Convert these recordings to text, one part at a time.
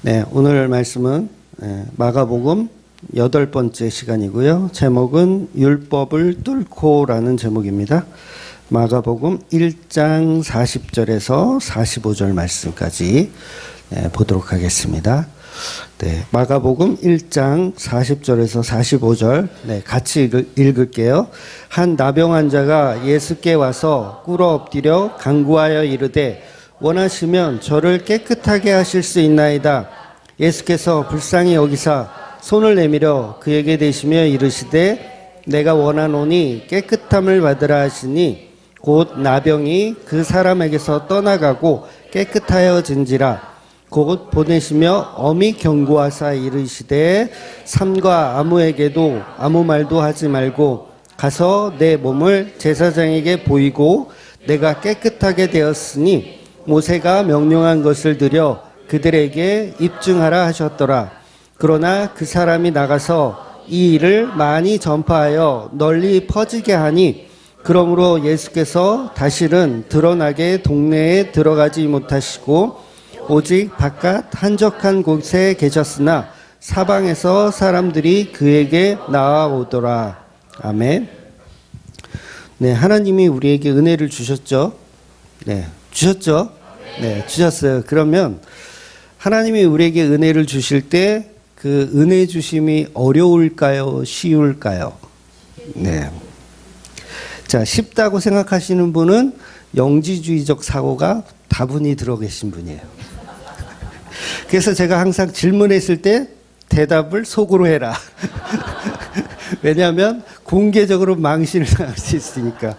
네, 오늘 말씀은 마가복음 8번째 시간이고요. 제목은 율법을 뚫고라는 제목입니다. 마가복음 1장 40절에서 45절 말씀까지 보도록 하겠습니다. 네, 마가복음 1장 40절에서 45절 같이 읽을게요. 한 나병 환자가 예수께 와서 꿇어 엎드려 간구하여 이르되 원하시면 저를 깨끗하게 하실 수 있나이다. 예수께서 불쌍히 여기사 손을 내밀어 그에게 대시며 이르시되 내가 원하노니 깨끗함을 받으라 하시니 곧 나병이 그 사람에게서 떠나가고 깨끗하여진지라. 곧 보내시며 엄히 경고하사 이르시되 삼가 아무에게도 아무 말도 하지 말고 가서 내 몸을 제사장에게 보이고 내가 깨끗하게 되었으니 모세가 명령한 것을 드려 그들에게 입증하라 하셨더라. 그러나 그 사람이 나가서 이 일을 많이 전파하여 널리 퍼지게 하니 그러므로 예수께서 다시는 드러나게 동네에 들어가지 못하시고 오직 바깥 한적한 곳에 계셨으나 사방에서 사람들이 그에게 나아오더라. 아멘. 네, 하나님이 우리에게 은혜를 주셨죠? 네, 주셨죠? 네, 주셨어요. 그러면 하나님이 우리에게 은혜를 주실 때 그 은혜 주심이 어려울까요? 쉬울까요? 네. 자, 쉽다고 생각하시는 분은 영지주의적 사고가 다분히 들어 계신 분이에요. 그래서 제가 항상 질문했을 때 대답을 속으로 해라. 왜냐하면 공개적으로 망신을 당할 수 있으니까.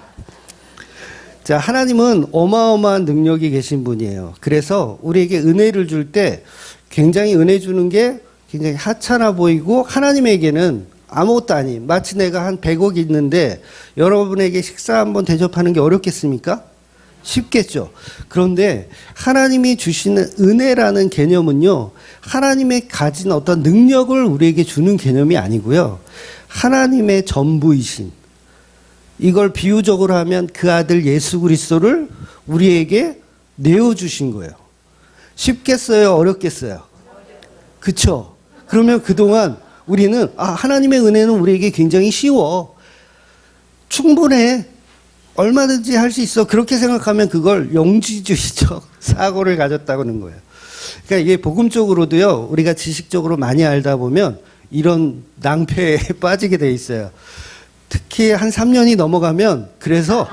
자, 하나님은 어마어마한 능력이 계신 분이에요. 그래서 우리에게 은혜를 줄 때 굉장히 은혜 주는 게 굉장히 하찮아 보이고 하나님에게는 아무것도 아닌, 마치 내가 한 100억 있는데 여러분에게 식사 한번 대접하는 게 어렵겠습니까? 쉽겠죠. 그런데 하나님이 주시는 은혜라는 개념은요, 하나님의 가진 어떤 능력을 우리에게 주는 개념이 아니고요, 하나님의 전부이신, 이걸 비유적으로 하면 그 아들 예수 그리스도를 우리에게 내어주신 거예요. 쉽겠어요? 어렵겠어요? 그쵸? 그러면 그동안 우리는 하나님의 은혜는 우리에게 굉장히 쉬워. 충분해. 얼마든지 할 수 있어. 그렇게 생각하면 그걸 영지주의적 사고를 가졌다고는 거예요. 그러니까 이게 복음적으로도요, 우리가 지식적으로 많이 알다 보면 이런 낭패에 빠지게 돼 있어요. 특히 한 3년이 넘어가면 그래서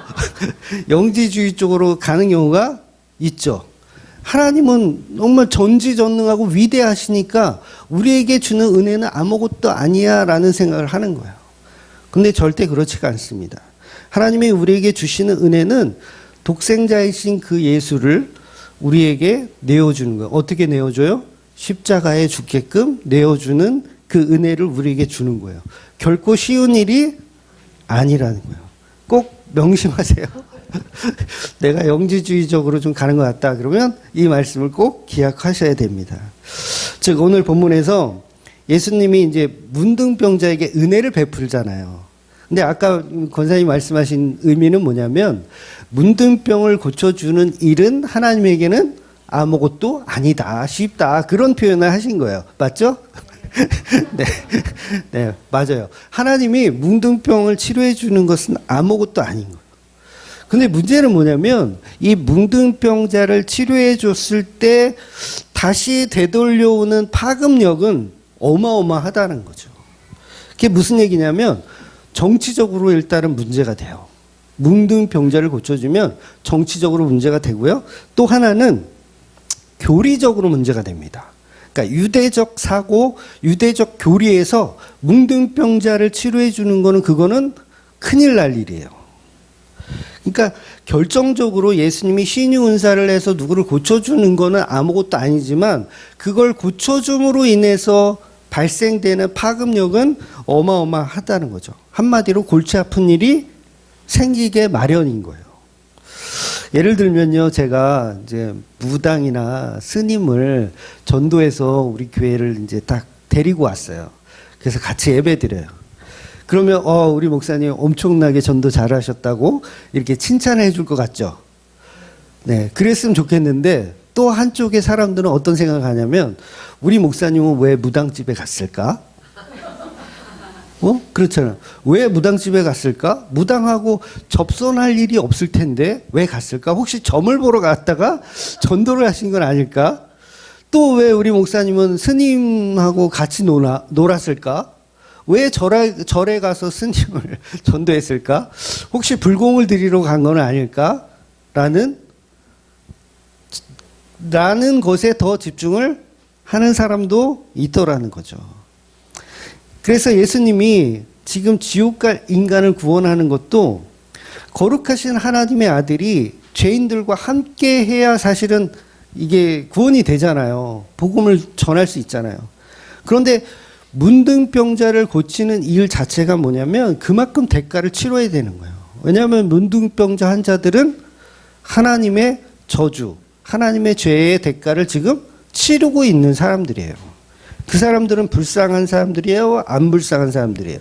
영지주의 쪽으로 가는 경우가 있죠. 하나님은 정말 전지전능하고 위대하시니까 우리에게 주는 은혜는 아무것도 아니야 라는 생각을 하는 거예요. 근데 절대 그렇지가 않습니다. 하나님이 우리에게 주시는 은혜는 독생자이신 그 예수를 우리에게 내어주는 거예요. 어떻게 내어줘요? 십자가에 죽게끔 내어주는 그 은혜를 우리에게 주는 거예요. 결코 쉬운 일이 아니라는 거예요. 꼭 명심하세요. 내가 영지주의적으로 좀 가는 것 같다 그러면 이 말씀을 꼭 기억하셔야 됩니다. 즉 오늘 본문에서 예수님이 이제 문둥병자에게 은혜를 베풀잖아요. 근데 아까 권사님 말씀하신 의미는 뭐냐면 문둥병을 고쳐주는 일은 하나님에게는 아무것도 아니다, 쉽다, 그런 표현을 하신 거예요. 맞죠? 네, 맞아요. 하나님이 문둥병을 치료해 주는 것은 아무것도 아닌 거예요. 근데 문제는 뭐냐면 이 문둥병자를 치료해 줬을 때 다시 되돌려오는 파급력은 어마어마하다는 거죠. 그게 무슨 얘기냐면 정치적으로 일단은 문제가 돼요. 문둥병자를 고쳐주면 정치적으로 문제가 되고요. 또 하나는 교리적으로 문제가 됩니다. 그러니까 유대적 사고, 유대적 교리에서 문둥병자를 치료해 주는 거는 그거는 큰일 날 일이에요. 그러니까 결정적으로 예수님이 신유은사를 해서 누구를 고쳐주는 거는 아무것도 아니지만 그걸 고쳐줌으로 인해서 발생되는 파급력은 어마어마하다는 거죠. 한마디로 골치 아픈 일이 생기게 마련인 거예요. 예를 들면요, 제가 이제 무당이나 스님을 전도해서 우리 교회를 이제 딱 데리고 왔어요. 그래서 같이 예배 드려요. 그러면 우리 목사님 엄청나게 전도 잘하셨다고 이렇게 칭찬해 줄 것 같죠? 네, 그랬으면 좋겠는데 또 한쪽의 사람들은 어떤 생각을 하냐면 우리 목사님은 왜 무당집에 갔을까? 그렇잖아. 왜 무당집에 갔을까? 무당하고 접선할 일이 없을 텐데 왜 갔을까? 혹시 점을 보러 갔다가 전도를 하신 건 아닐까? 또 왜 우리 목사님은 스님하고 같이 놀았을까? 왜 절에 가서 스님을 전도했을까? 혹시 불공을 드리러 간 건 아닐까? 라는 것에 더 집중을 하는 사람도 있더라는 거죠. 그래서 예수님이 지금 지옥 갈 인간을 구원하는 것도 거룩하신 하나님의 아들이 죄인들과 함께 해야 사실은 이게 구원이 되잖아요. 복음을 전할 수 있잖아요. 그런데 문둥병자를 고치는 일 자체가 뭐냐면 그만큼 대가를 치러야 되는 거예요. 왜냐하면 문둥병자 환자들은 하나님의 저주, 하나님의 죄의 대가를 지금 치르고 있는 사람들이에요. 그 사람들은 불쌍한 사람들이에요? 안 불쌍한 사람들이에요?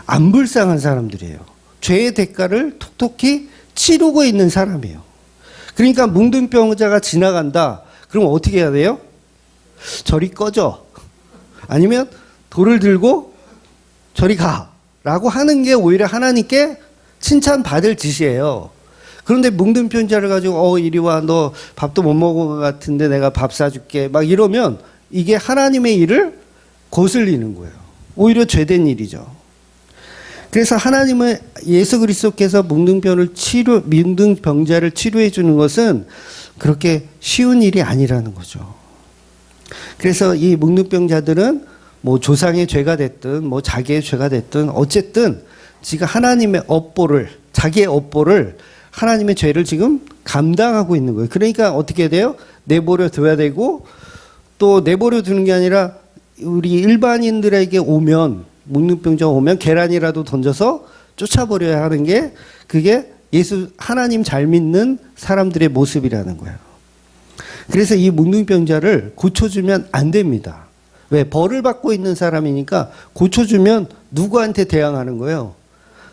안 불쌍한 사람들이에요. 죄의 대가를 톡톡히 치르고 있는 사람이에요. 그러니까 문둥병자가 지나간다. 그럼 어떻게 해야 돼요? 저리 꺼져. 아니면 돌을 들고 저리 가. 라고 하는 게 오히려 하나님께 칭찬받을 짓이에요. 그런데 문둥병자를 가지고 이리 와. 너 밥도 못 먹은 것 같은데 내가 밥 사줄게. 막 이러면 이게 하나님의 일을 거슬리는 거예요. 오히려 죄된 일이죠. 그래서 하나님은 예수 그리스도께서 문둥병자를 치료해 주는 것은 그렇게 쉬운 일이 아니라는 거죠. 그래서 이 문둥병자들은 뭐 조상의 죄가 됐든 뭐 자기의 죄가 됐든 어쨌든 지가 하나님의 자기의 업보를 하나님의 죄를 지금 감당하고 있는 거예요. 그러니까 어떻게 돼요? 내버려 둬야 되고 또 내버려 두는 게 아니라 우리 일반인들에게 문둥병자가 오면 계란이라도 던져서 쫓아버려야 하는 게 그게 하나님 잘 믿는 사람들의 모습이라는 거예요. 그래서 이 문둥병자를 고쳐주면 안 됩니다. 왜? 벌을 받고 있는 사람이니까 고쳐주면 누구한테 대항하는 거예요?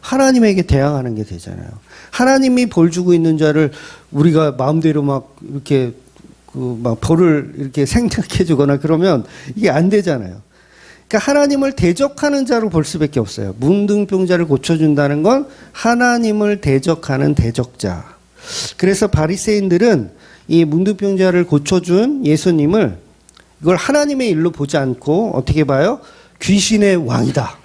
하나님에게 대항하는 게 되잖아요. 하나님이 벌 주고 있는 자를 우리가 마음대로 막 이렇게 막 벌을 이렇게 생각해 주거나 그러면 이게 안 되잖아요. 그러니까 하나님을 대적하는 자로 볼 수밖에 없어요. 문둥병자를 고쳐준다는 건 하나님을 대적하는 대적자. 그래서 바리새인들은 이 문둥병자를 고쳐준 예수님을 이걸 하나님의 일로 보지 않고 어떻게 봐요? 귀신의 왕이다.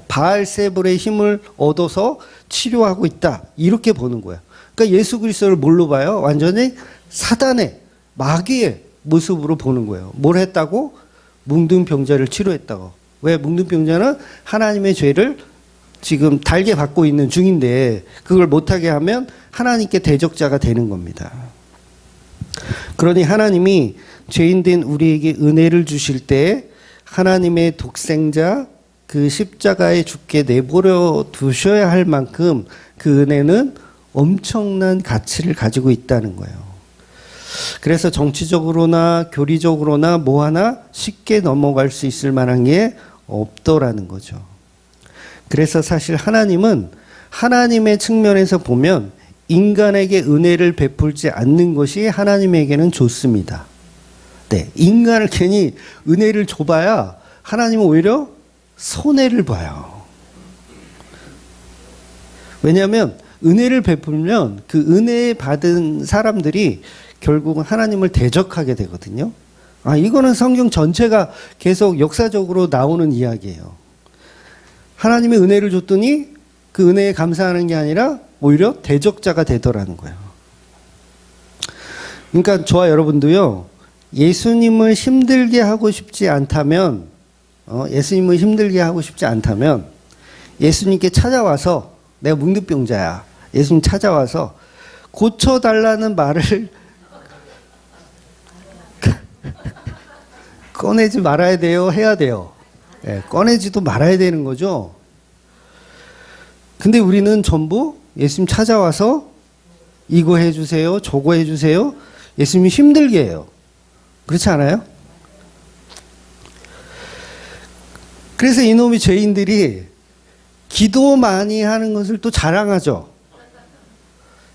바알세불의 힘을 얻어서 치료하고 있다. 이렇게 보는 거예요. 그러니까 예수 그리스도를 뭘로 봐요? 완전히 사단의 마귀의 모습으로 보는 거예요. 뭘 했다고? 문둥병자를 치료했다고. 왜? 문둥병자는 하나님의 죄를 지금 달게 받고 있는 중인데 그걸 못하게 하면 하나님께 대적자가 되는 겁니다. 그러니 하나님이 죄인된 우리에게 은혜를 주실 때 하나님의 독생자 그 십자가에 죽게 내버려 두셔야 할 만큼 그 은혜는 엄청난 가치를 가지고 있다는 거예요. 그래서 정치적으로나 교리적으로나 뭐 하나 쉽게 넘어갈 수 있을 만한 게 없더라는 거죠. 그래서 사실 하나님은 하나님의 측면에서 보면 인간에게 은혜를 베풀지 않는 것이 하나님에게는 좋습니다. 네, 인간을 괜히 은혜를 줘봐야 하나님은 오히려 손해를 봐요. 왜냐하면 은혜를 베풀면 그 은혜 받은 사람들이 결국은 하나님을 대적하게 되거든요. 이거는 성경 전체가 계속 역사적으로 나오는 이야기예요. 하나님의 은혜를 줬더니 그 은혜에 감사하는 게 아니라 오히려 대적자가 되더라는 거예요. 그러니까 저와 여러분도요, 예수님을 힘들게 하고 싶지 않다면, 예수님께 찾아와서, 내가 문둥병자야. 예수님 찾아와서 고쳐달라는 말을 꺼내지 말아야 돼요? 해야 돼요? 네, 꺼내지도 말아야 되는 거죠. 근데 우리는 전부 예수님 찾아와서 이거 해주세요, 저거 해주세요. 예수님이 힘들게 해요. 그렇지 않아요? 그래서 이놈의 죄인들이 기도 많이 하는 것을 또 자랑하죠.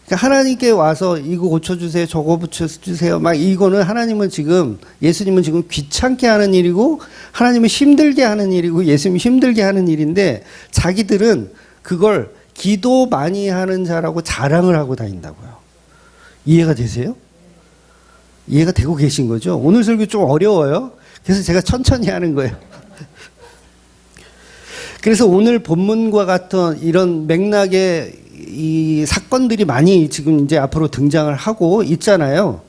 그러니까 하나님께 와서 이거 고쳐주세요, 저거 고쳐주세요. 막 이거는 하나님은 지금, 예수님은 지금 귀찮게 하는 일이고, 하나님은 힘들게 하는 일이고, 예수님이 힘들게 하는 일인데, 자기들은 그걸 기도 많이 하는 자라고 자랑을 하고 다닌다고요. 이해가 되세요? 이해가 되고 계신 거죠? 오늘 설교 좀 어려워요. 그래서 제가 천천히 하는 거예요. 그래서 오늘 본문과 같은 이런 맥락의 이 사건들이 많이 지금 이제 앞으로 등장을 하고 있잖아요.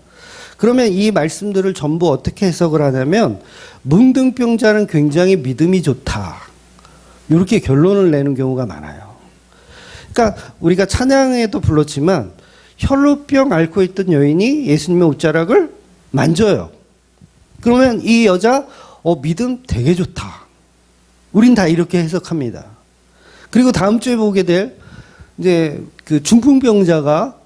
그러면 이 말씀들을 전부 어떻게 해석을 하냐면, 문둥병자는 굉장히 믿음이 좋다, 이렇게 결론을 내는 경우가 많아요. 그러니까 우리가 찬양에도 불렀지만 혈루병 앓고 있던 여인이 예수님의 옷자락을 만져요. 그러면 이 여자 믿음 되게 좋다, 우린 다 이렇게 해석합니다. 그리고 다음 주에 보게 될 이제 그 중풍병자가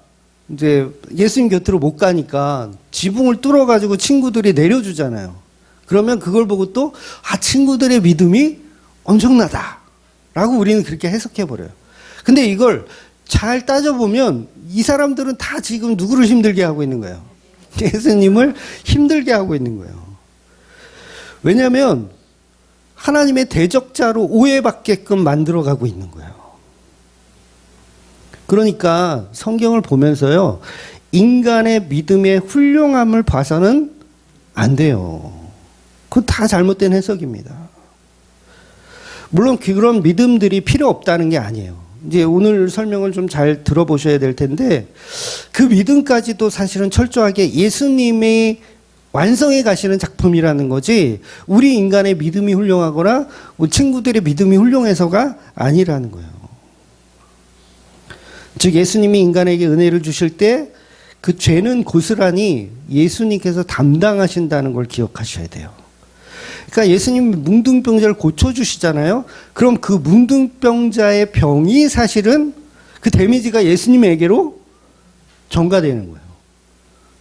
이제 예수님 곁으로 못 가니까 지붕을 뚫어가지고 친구들이 내려주잖아요. 그러면 그걸 보고 또 친구들의 믿음이 엄청나다라고 우리는 그렇게 해석해버려요. 근데 이걸 잘 따져보면 이 사람들은 다 지금 누구를 힘들게 하고 있는 거예요? 예수님을 힘들게 하고 있는 거예요. 왜냐하면 하나님의 대적자로 오해받게끔 만들어가고 있는 거예요. 그러니까 성경을 보면서요, 인간의 믿음의 훌륭함을 봐서는 안 돼요. 그건 다 잘못된 해석입니다. 물론 그런 믿음들이 필요 없다는 게 아니에요. 이제 오늘 설명을 좀 잘 들어보셔야 될 텐데, 그 믿음까지도 사실은 철저하게 예수님이 완성해 가시는 작품이라는 거지, 우리 인간의 믿음이 훌륭하거나 우리 친구들의 믿음이 훌륭해서가 아니라는 거예요. 즉 예수님이 인간에게 은혜를 주실 때 그 죄는 고스란히 예수님께서 담당하신다는 걸 기억하셔야 돼요. 그러니까 예수님이 문둥병자를 고쳐주시잖아요. 그럼 그 문둥병자의 병이 사실은 그 데미지가 예수님에게로 전가되는 거예요.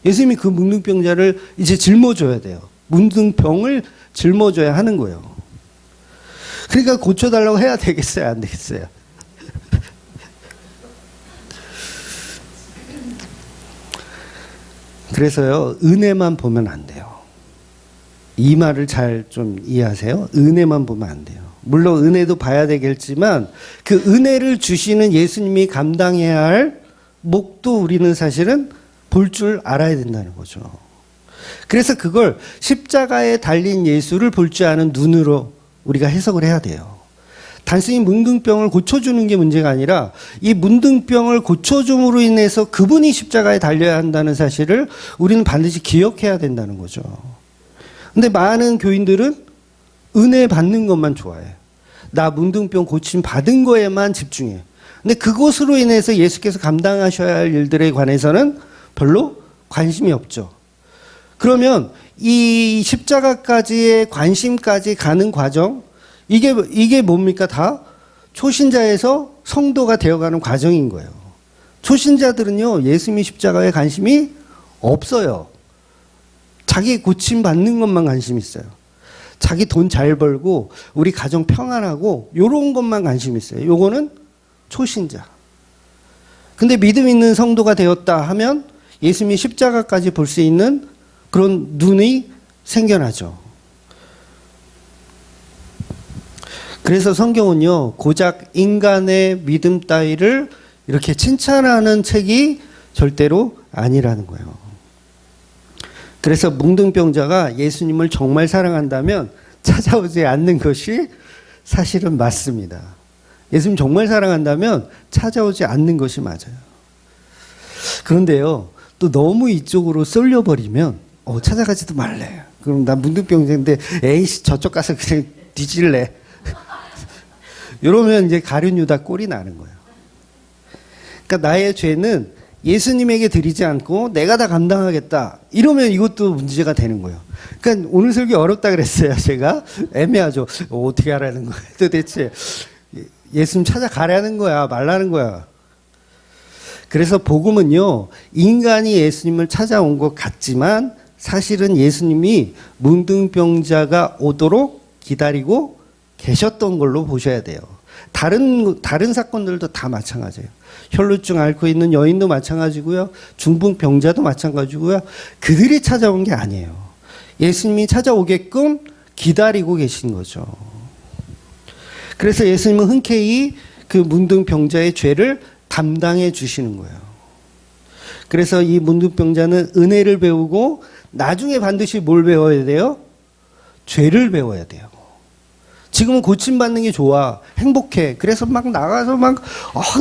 예수님이 그 문둥병자를 이제 짊어줘야 돼요. 문둥병을 짊어줘야 하는 거예요. 그러니까 고쳐달라고 해야 되겠어요, 안 되겠어요? 그래서요, 은혜만 보면 안 돼요. 이 말을 잘 좀 이해하세요. 은혜만 보면 안 돼요. 물론 은혜도 봐야 되겠지만 그 은혜를 주시는 예수님이 감당해야 할 몫도 우리는 사실은 볼 줄 알아야 된다는 거죠. 그래서 그걸 십자가에 달린 예수를 볼 줄 아는 눈으로 우리가 해석을 해야 돼요. 단순히 문둥병을 고쳐주는 게 문제가 아니라 이 문둥병을 고쳐줌으로 인해서 그분이 십자가에 달려야 한다는 사실을 우리는 반드시 기억해야 된다는 거죠. 근데 많은 교인들은 은혜 받는 것만 좋아해. 나 문둥병 고침 받은 거에만 집중해. 근데 그것으로 인해서 예수께서 감당하셔야 할 일들에 관해서는 별로 관심이 없죠. 그러면 이 십자가까지의 관심까지 가는 과정, 이게 뭡니까? 다 초신자에서 성도가 되어가는 과정인 거예요. 초신자들은요, 예수님이 십자가에 관심이 없어요. 자기 고침 받는 것만 관심 있어요. 자기 돈 잘 벌고 우리 가정 평안하고 요런 것만 관심 있어요. 요거는 초신자. 근데 믿음 있는 성도가 되었다 하면 예수님이 십자가까지 볼 수 있는 그런 눈이 생겨나죠. 그래서 성경은요, 고작 인간의 믿음 따위를 이렇게 칭찬하는 책이 절대로 아니라는 거예요. 그래서 뭉둥병자가 예수님을 정말 사랑한다면 찾아오지 않는 것이 사실은 맞습니다. 예수님 정말 사랑한다면 찾아오지 않는 것이 맞아요. 그런데요, 또 너무 이쪽으로 쏠려버리면 찾아가지도 말래. 그럼 나 뭉둥병자인데 에이씨 저쪽 가서 그냥 뒤질래. 이러면 이제 가룟 유다 꼴이 나는 거예요. 그러니까 나의 죄는 예수님에게 드리지 않고 내가 다 감당하겠다. 이러면 이것도 문제가 되는 거예요. 그러니까 오늘 설교 어렵다 그랬어요. 제가 애매하죠. 어떻게 하라는 거예요? 도대체 예수님 찾아가라는 거야, 말라는 거야. 그래서 복음은요, 인간이 예수님을 찾아온 것 같지만 사실은 예수님이 문둥병자가 오도록 기다리고 계셨던 걸로 보셔야 돼요. 다른 사건들도 다 마찬가지예요. 혈루증 앓고 있는 여인도 마찬가지고요. 중풍병자도 마찬가지고요. 그들이 찾아온 게 아니에요. 예수님이 찾아오게끔 기다리고 계신 거죠. 그래서 예수님은 흔쾌히 그 문둥병자의 죄를 담당해 주시는 거예요. 그래서 이 문둥병자는 은혜를 배우고 나중에 반드시 뭘 배워야 돼요? 죄를 배워야 돼요. 지금은 고침받는 게 좋아. 행복해. 그래서 막 나가서 막,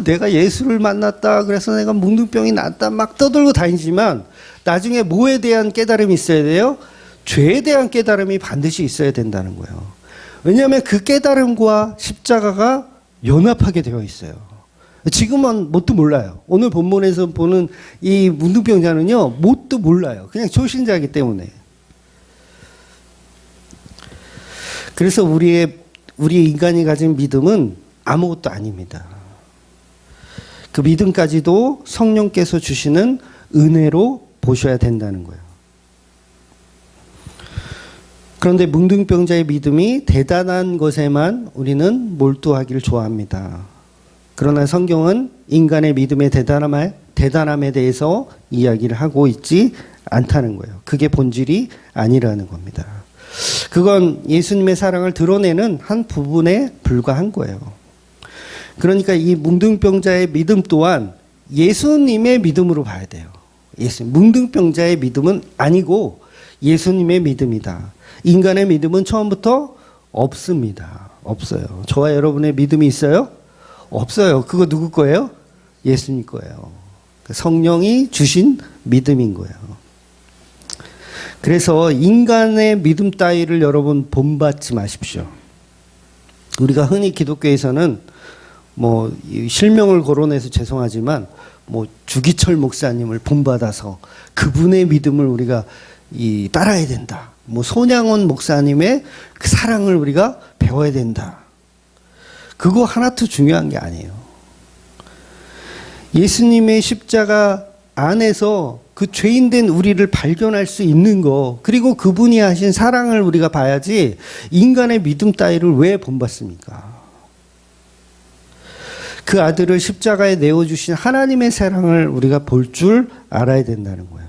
내가 예수를 만났다. 그래서 내가 문둥병이 낫다. 막 떠들고 다니지만 나중에 뭐에 대한 깨달음이 있어야 돼요? 죄에 대한 깨달음이 반드시 있어야 된다는 거예요. 왜냐하면 그 깨달음과 십자가가 연합하게 되어 있어요. 지금은 뭣도 몰라요. 오늘 본문에서 보는 이 문둥병자는요, 뭣도 몰라요. 그냥 초신자이기 때문에. 그래서 우리 인간이 가진 믿음은 아무것도 아닙니다. 그 믿음까지도 성령께서 주시는 은혜로 보셔야 된다는 거예요. 그런데 문둥병자의 믿음이 대단한 것에만 우리는 몰두하기를 좋아합니다. 그러나 성경은 인간의 믿음의 대단함에 대해서 이야기를 하고 있지 않다는 거예요. 그게 본질이 아니라는 겁니다. 그건 예수님의 사랑을 드러내는 한 부분에 불과한 거예요. 그러니까 이 문둥병자의 믿음 또한 예수님의 믿음으로 봐야 돼요. 문둥병자의 믿음은 아니고 예수님의 믿음이다. 인간의 믿음은 처음부터 없습니다. 없어요. 저와 여러분의 믿음이 있어요? 없어요. 그거 누구 거예요? 예수님 거예요. 성령이 주신 믿음인 거예요. 그래서 인간의 믿음 따위를 여러분 본받지 마십시오. 우리가 흔히 기독교에서는 실명을 거론해서 죄송하지만 주기철 목사님을 본받아서 그분의 믿음을 우리가 따라야 된다. 손양원 목사님의 그 사랑을 우리가 배워야 된다. 그거 하나도 중요한 게 아니에요. 예수님의 십자가 안에서 그 죄인된 우리를 발견할 수 있는 거, 그리고 그분이 하신 사랑을 우리가 봐야지 인간의 믿음 따위를 왜 본받습니까? 그 아들을 십자가에 내어주신 하나님의 사랑을 우리가 볼 줄 알아야 된다는 거예요.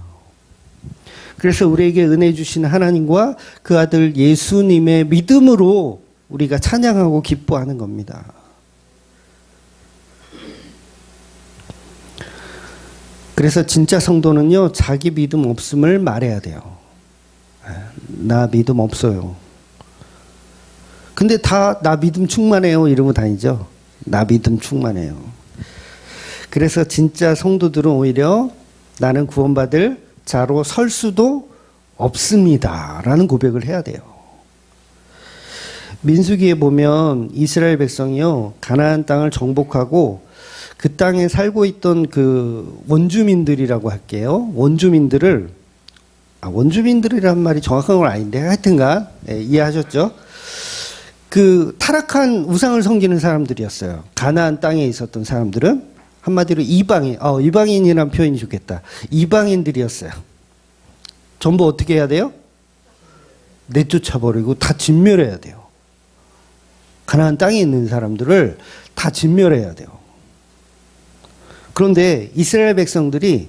그래서 우리에게 은혜 주신 하나님과 그 아들 예수님의 믿음으로 우리가 찬양하고 기뻐하는 겁니다. 그래서 진짜 성도는요, 자기 믿음 없음을 말해야 돼요. 나 믿음 없어요. 근데 다 나 믿음 충만해요 이러고 다니죠. 나 믿음 충만해요. 그래서 진짜 성도들은 오히려 나는 구원받을 자로 설 수도 없습니다 라는 고백을 해야 돼요. 민수기에 보면 이스라엘 백성이요, 가나안 땅을 정복하고 그 땅에 살고 있던 그 원주민들이라고 할게요. 원주민들이란 말이 정확한 건 아닌데 하여튼간 이해하셨죠? 그 타락한 우상을 섬기는 사람들이었어요. 가나안 땅에 있었던 사람들은 한마디로 이방인이라는 표현이 좋겠다. 이방인들이었어요. 전부 어떻게 해야 돼요? 내쫓아버리고 다 진멸해야 돼요. 가나안 땅에 있는 사람들을 다 진멸해야 돼요. 그런데 이스라엘 백성들이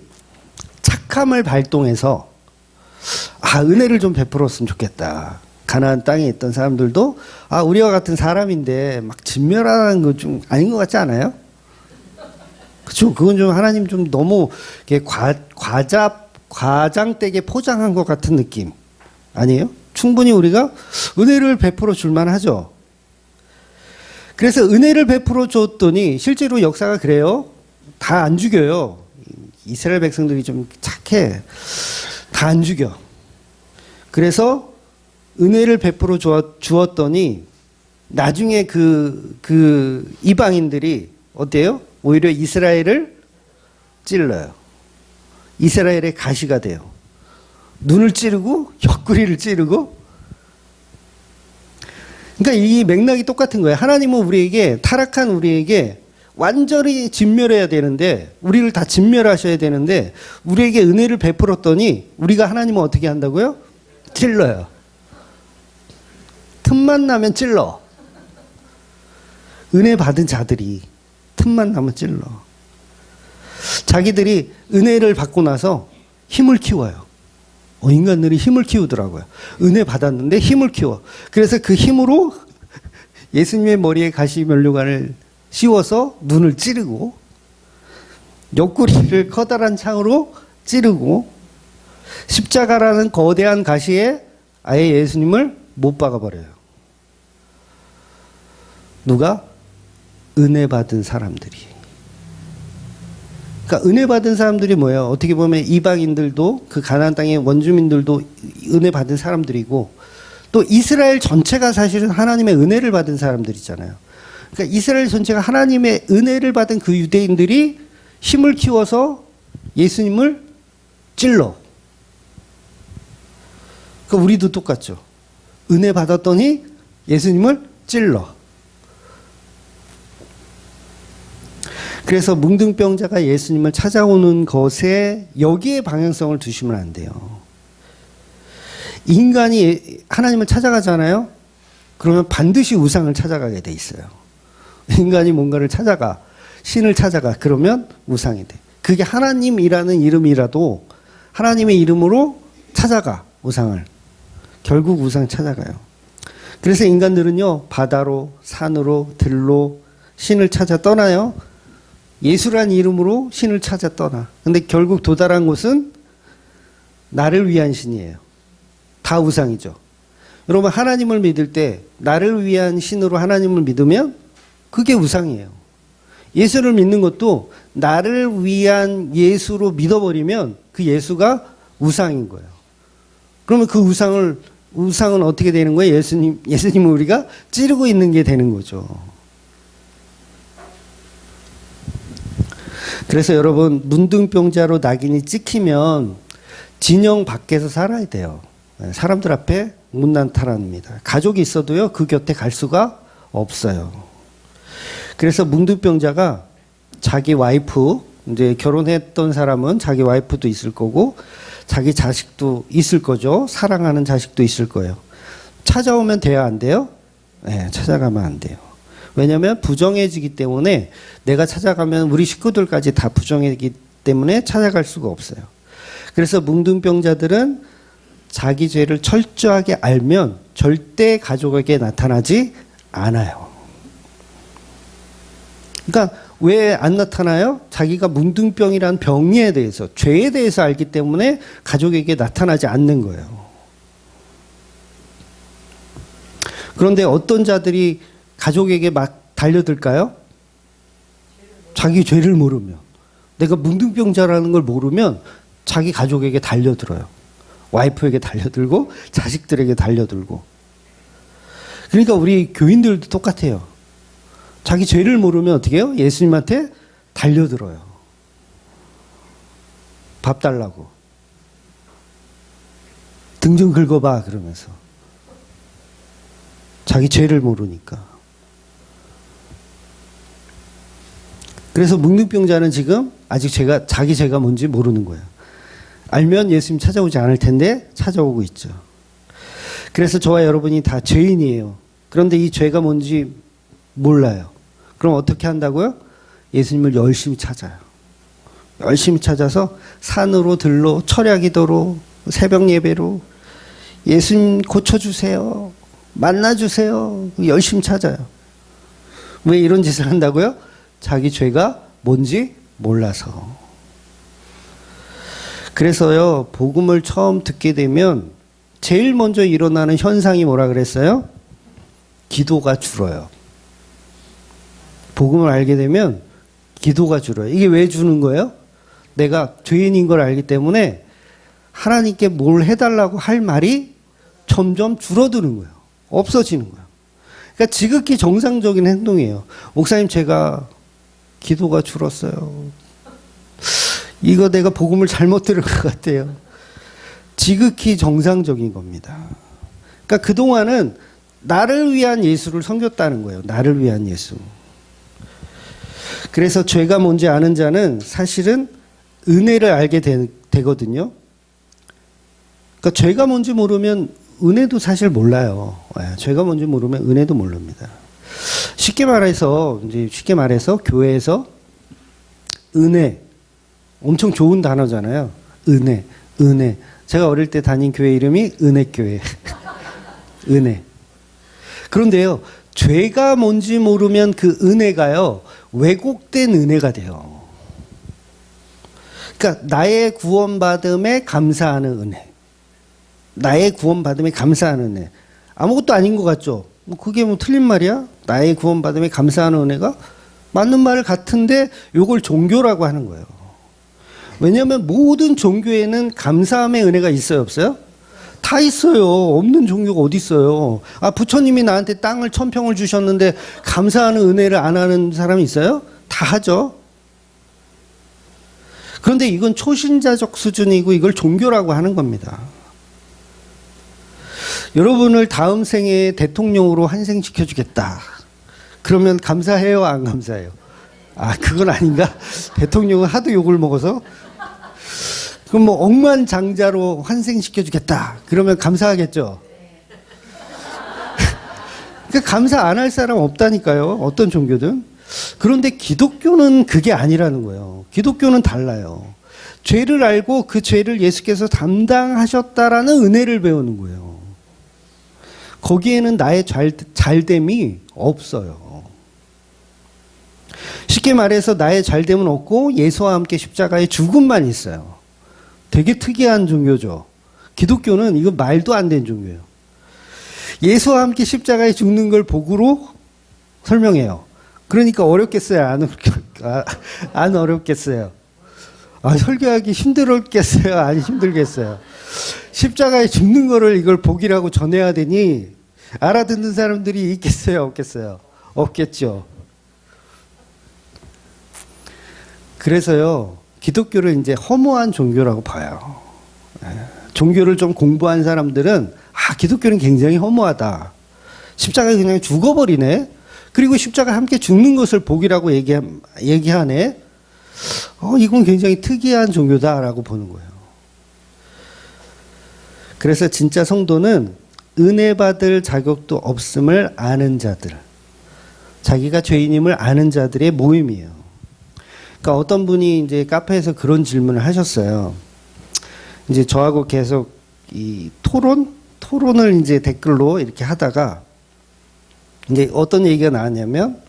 착함을 발동해서 은혜를 좀 베풀었으면 좋겠다. 가나안 땅에 있던 사람들도 우리와 같은 사람인데 막 진멸하는 건 좀 아닌 것 같지 않아요? 그렇죠. 그건 좀 하나님 좀 너무 과장되게 포장한 것 같은 느낌 아니에요? 충분히 우리가 은혜를 베풀어 줄만 하죠. 그래서 은혜를 베풀어 줬더니 실제로 역사가 그래요. 다 안 죽여요. 이스라엘 백성들이 좀 착해. 다 안 죽여. 그래서 은혜를 베풀어 주었더니 나중에 그 이방인들이 어때요? 오히려 이스라엘을 찔러요. 이스라엘의 가시가 돼요. 눈을 찌르고 옆구리를 찌르고. 그러니까 이 맥락이 똑같은 거예요. 하나님은 타락한 우리에게 완전히 진멸해야 되는데, 우리를 다 진멸하셔야 되는데 우리에게 은혜를 베풀었더니 우리가 하나님은 어떻게 한다고요? 찔러요. 틈만 나면 찔러. 은혜 받은 자들이 틈만 나면 찔러. 자기들이 은혜를 받고 나서 힘을 키워요. 인간들이 힘을 키우더라고요. 은혜 받았는데 힘을 키워. 그래서 그 힘으로 예수님의 머리에 가시면류관을 씌워서 눈을 찌르고, 옆구리를 커다란 창으로 찌르고, 십자가라는 거대한 가시에 아예 예수님을 못 박아버려요. 누가? 은혜 받은 사람들이. 그러니까 은혜 받은 사람들이 뭐예요? 어떻게 보면 이방인들도, 그 가나안 땅의 원주민들도 은혜 받은 사람들이고, 또 이스라엘 전체가 사실은 하나님의 은혜를 받은 사람들이잖아요. 그러니까 이스라엘 전체가 하나님의 은혜를 받은 그 유대인들이 힘을 키워서 예수님을 찔러. 그러니까 우리도 똑같죠. 은혜 받았더니 예수님을 찔러. 그래서 뭉둥병자가 예수님을 찾아오는 것에 여기에 방향성을 두시면 안 돼요. 인간이 하나님을 찾아가잖아요. 그러면 반드시 우상을 찾아가게 돼 있어요. 인간이 뭔가를 찾아가, 신을 찾아가, 그러면 우상이 돼. 그게 하나님이라는 이름이라도 하나님의 이름으로 찾아가, 우상을. 결국 우상 찾아가요. 그래서 인간들은요, 바다로, 산으로, 들로 신을 찾아 떠나요. 예수란 이름으로 신을 찾아 떠나. 근데 결국 도달한 곳은 나를 위한 신이에요. 다 우상이죠. 여러분, 하나님을 믿을 때 나를 위한 신으로 하나님을 믿으면 그게 우상이에요. 예수를 믿는 것도 나를 위한 예수로 믿어버리면 그 예수가 우상인 거예요. 그러면 그 우상은 어떻게 되는 거예요? 예수님을 우리가 찌르고 있는 게 되는 거죠. 그래서 여러분, 문둥병자로 낙인이 찍히면 진영 밖에서 살아야 돼요. 사람들 앞에 문난타랍니다. 가족이 있어도요, 그 곁에 갈 수가 없어요. 그래서 문둥병자가 자기 와이프, 이제 결혼했던 사람은 자기 와이프도 있을 거고, 자기 자식도 있을 거죠. 사랑하는 자식도 있을 거예요. 찾아오면 돼야 안 돼요? 네, 찾아가면 안 돼요. 왜냐하면 부정해지기 때문에, 내가 찾아가면 우리 식구들까지 다 부정해지기 때문에 찾아갈 수가 없어요. 그래서 뭉둥병자들은 자기 죄를 철저하게 알면 절대 가족에게 나타나지 않아요. 그러니까 왜 안 나타나요? 자기가 뭉둥병이라는 병에 대해서, 죄에 대해서 알기 때문에 가족에게 나타나지 않는 거예요. 그런데 어떤 자들이 가족에게 막 달려들까요? 자기 죄를 모르면. 내가 뭉둥병자라는 걸 모르면 자기 가족에게 달려들어요. 와이프에게 달려들고 자식들에게 달려들고. 그러니까 우리 교인들도 똑같아요. 자기 죄를 모르면 어떻게 해요? 예수님한테 달려들어요. 밥 달라고. 등 좀 긁어봐 그러면서. 자기 죄를 모르니까. 그래서 뭉둥병자는 지금 아직 자기 죄가 뭔지 모르는 거예요. 알면 예수님 찾아오지 않을 텐데 찾아오고 있죠. 그래서 저와 여러분이 다 죄인이에요. 그런데 이 죄가 뭔지 몰라요. 그럼 어떻게 한다고요? 예수님을 열심히 찾아요. 열심히 찾아서 산으로 들로 철야기도로 새벽 예배로 예수님 고쳐주세요. 만나주세요. 열심히 찾아요. 왜 이런 짓을 한다고요? 자기 죄가 뭔지 몰라서. 그래서요, 복음을 처음 듣게 되면 제일 먼저 일어나는 현상이 뭐라 그랬어요? 기도가 줄어요. 복음을 알게 되면 기도가 줄어요. 이게 왜 주는 거예요? 내가 죄인인 걸 알기 때문에 하나님께 뭘 해달라고 할 말이 점점 줄어드는 거예요. 없어지는 거예요. 그러니까 지극히 정상적인 행동이에요. 목사님, 제가 기도가 줄었어요. 이거 내가 복음을 잘못 들은 것 같아요. 지극히 정상적인 겁니다. 그러니까 그동안은 나를 위한 예수를 섬겼다는 거예요. 나를 위한 예수. 그래서 죄가 뭔지 아는 자는 사실은 은혜를 알게 되거든요. 그러니까 죄가 뭔지 모르면 은혜도 사실 몰라요. 죄가 뭔지 모르면 은혜도 모릅니다. 쉽게 말해서 교회에서 은혜, 엄청 좋은 단어잖아요. 은혜, 은혜. 제가 어릴 때 다닌 교회 이름이 은혜교회. 은혜. 그런데요, 죄가 뭔지 모르면 그 은혜가요, 왜곡된 은혜가 돼요. 그러니까 나의 구원받음에 감사하는 은혜. 나의 구원받음에 감사하는 은혜. 아무것도 아닌 것 같죠? 뭐 그게 뭐 틀린 말이야? 나의 구원받음에 감사하는 은혜가? 맞는 말 같은데 요걸 종교라고 하는 거예요. 왜냐하면 모든 종교에는 감사함의 은혜가 있어요, 없어요? 다 있어요. 없는 종교가 어디 있어요? 아, 부처님이 나한테 땅을 1000평을 주셨는데 감사하는 은혜를 안 하는 사람이 있어요? 다 하죠. 그런데 이건 초신자적 수준이고 이걸 종교라고 하는 겁니다. 여러분을 다음 생에 대통령으로 환생시켜주겠다. 그러면 감사해요, 안 감사해요? 아, 그건 아닌가? 대통령은 하도 욕을 먹어서? 그럼 뭐 억만장자로 환생시켜주겠다. 그러면 감사하겠죠? 그러니까 감사 안 할 사람 없다니까요. 어떤 종교든. 그런데 기독교는 그게 아니라는 거예요. 기독교는 달라요. 죄를 알고 그 죄를 예수께서 담당하셨다라는 은혜를 배우는 거예요. 거기에는 나의 잘됨이 없어요. 쉽게 말해서 나의 잘됨은 없고 예수와 함께 십자가의 죽음만 있어요. 되게 특이한 종교죠. 기독교는 이거 말도 안 되는 종교예요. 예수와 함께 십자가에 죽는 걸 복으로 설명해요. 그러니까 어렵겠어요? 안 어렵겠어요? 아, 설교하기 힘들었겠어요? 아니, 힘들겠어요? 십자가에 죽는 거를 이걸 복이라고 전해야 되니 알아듣는 사람들이 있겠어요? 없겠어요? 없겠죠. 그래서요, 기독교를 이제 허무한 종교라고 봐요. 종교를 좀 공부한 사람들은 아, 기독교는 굉장히 허무하다. 십자가에 그냥 죽어버리네. 그리고 십자가에 함께 죽는 것을 복이라고 얘기하네. 이건 굉장히 특이한 종교다라고 보는 거예요. 그래서 진짜 성도는 은혜 받을 자격도 없음을 아는 자들, 자기가 죄인임을 아는 자들의 모임이에요. 그러니까 어떤 분이 이제 카페에서 그런 질문을 하셨어요. 이제 저하고 계속 이 토론을 이제 댓글로 이렇게 하다가 이제 어떤 얘기가 나왔냐면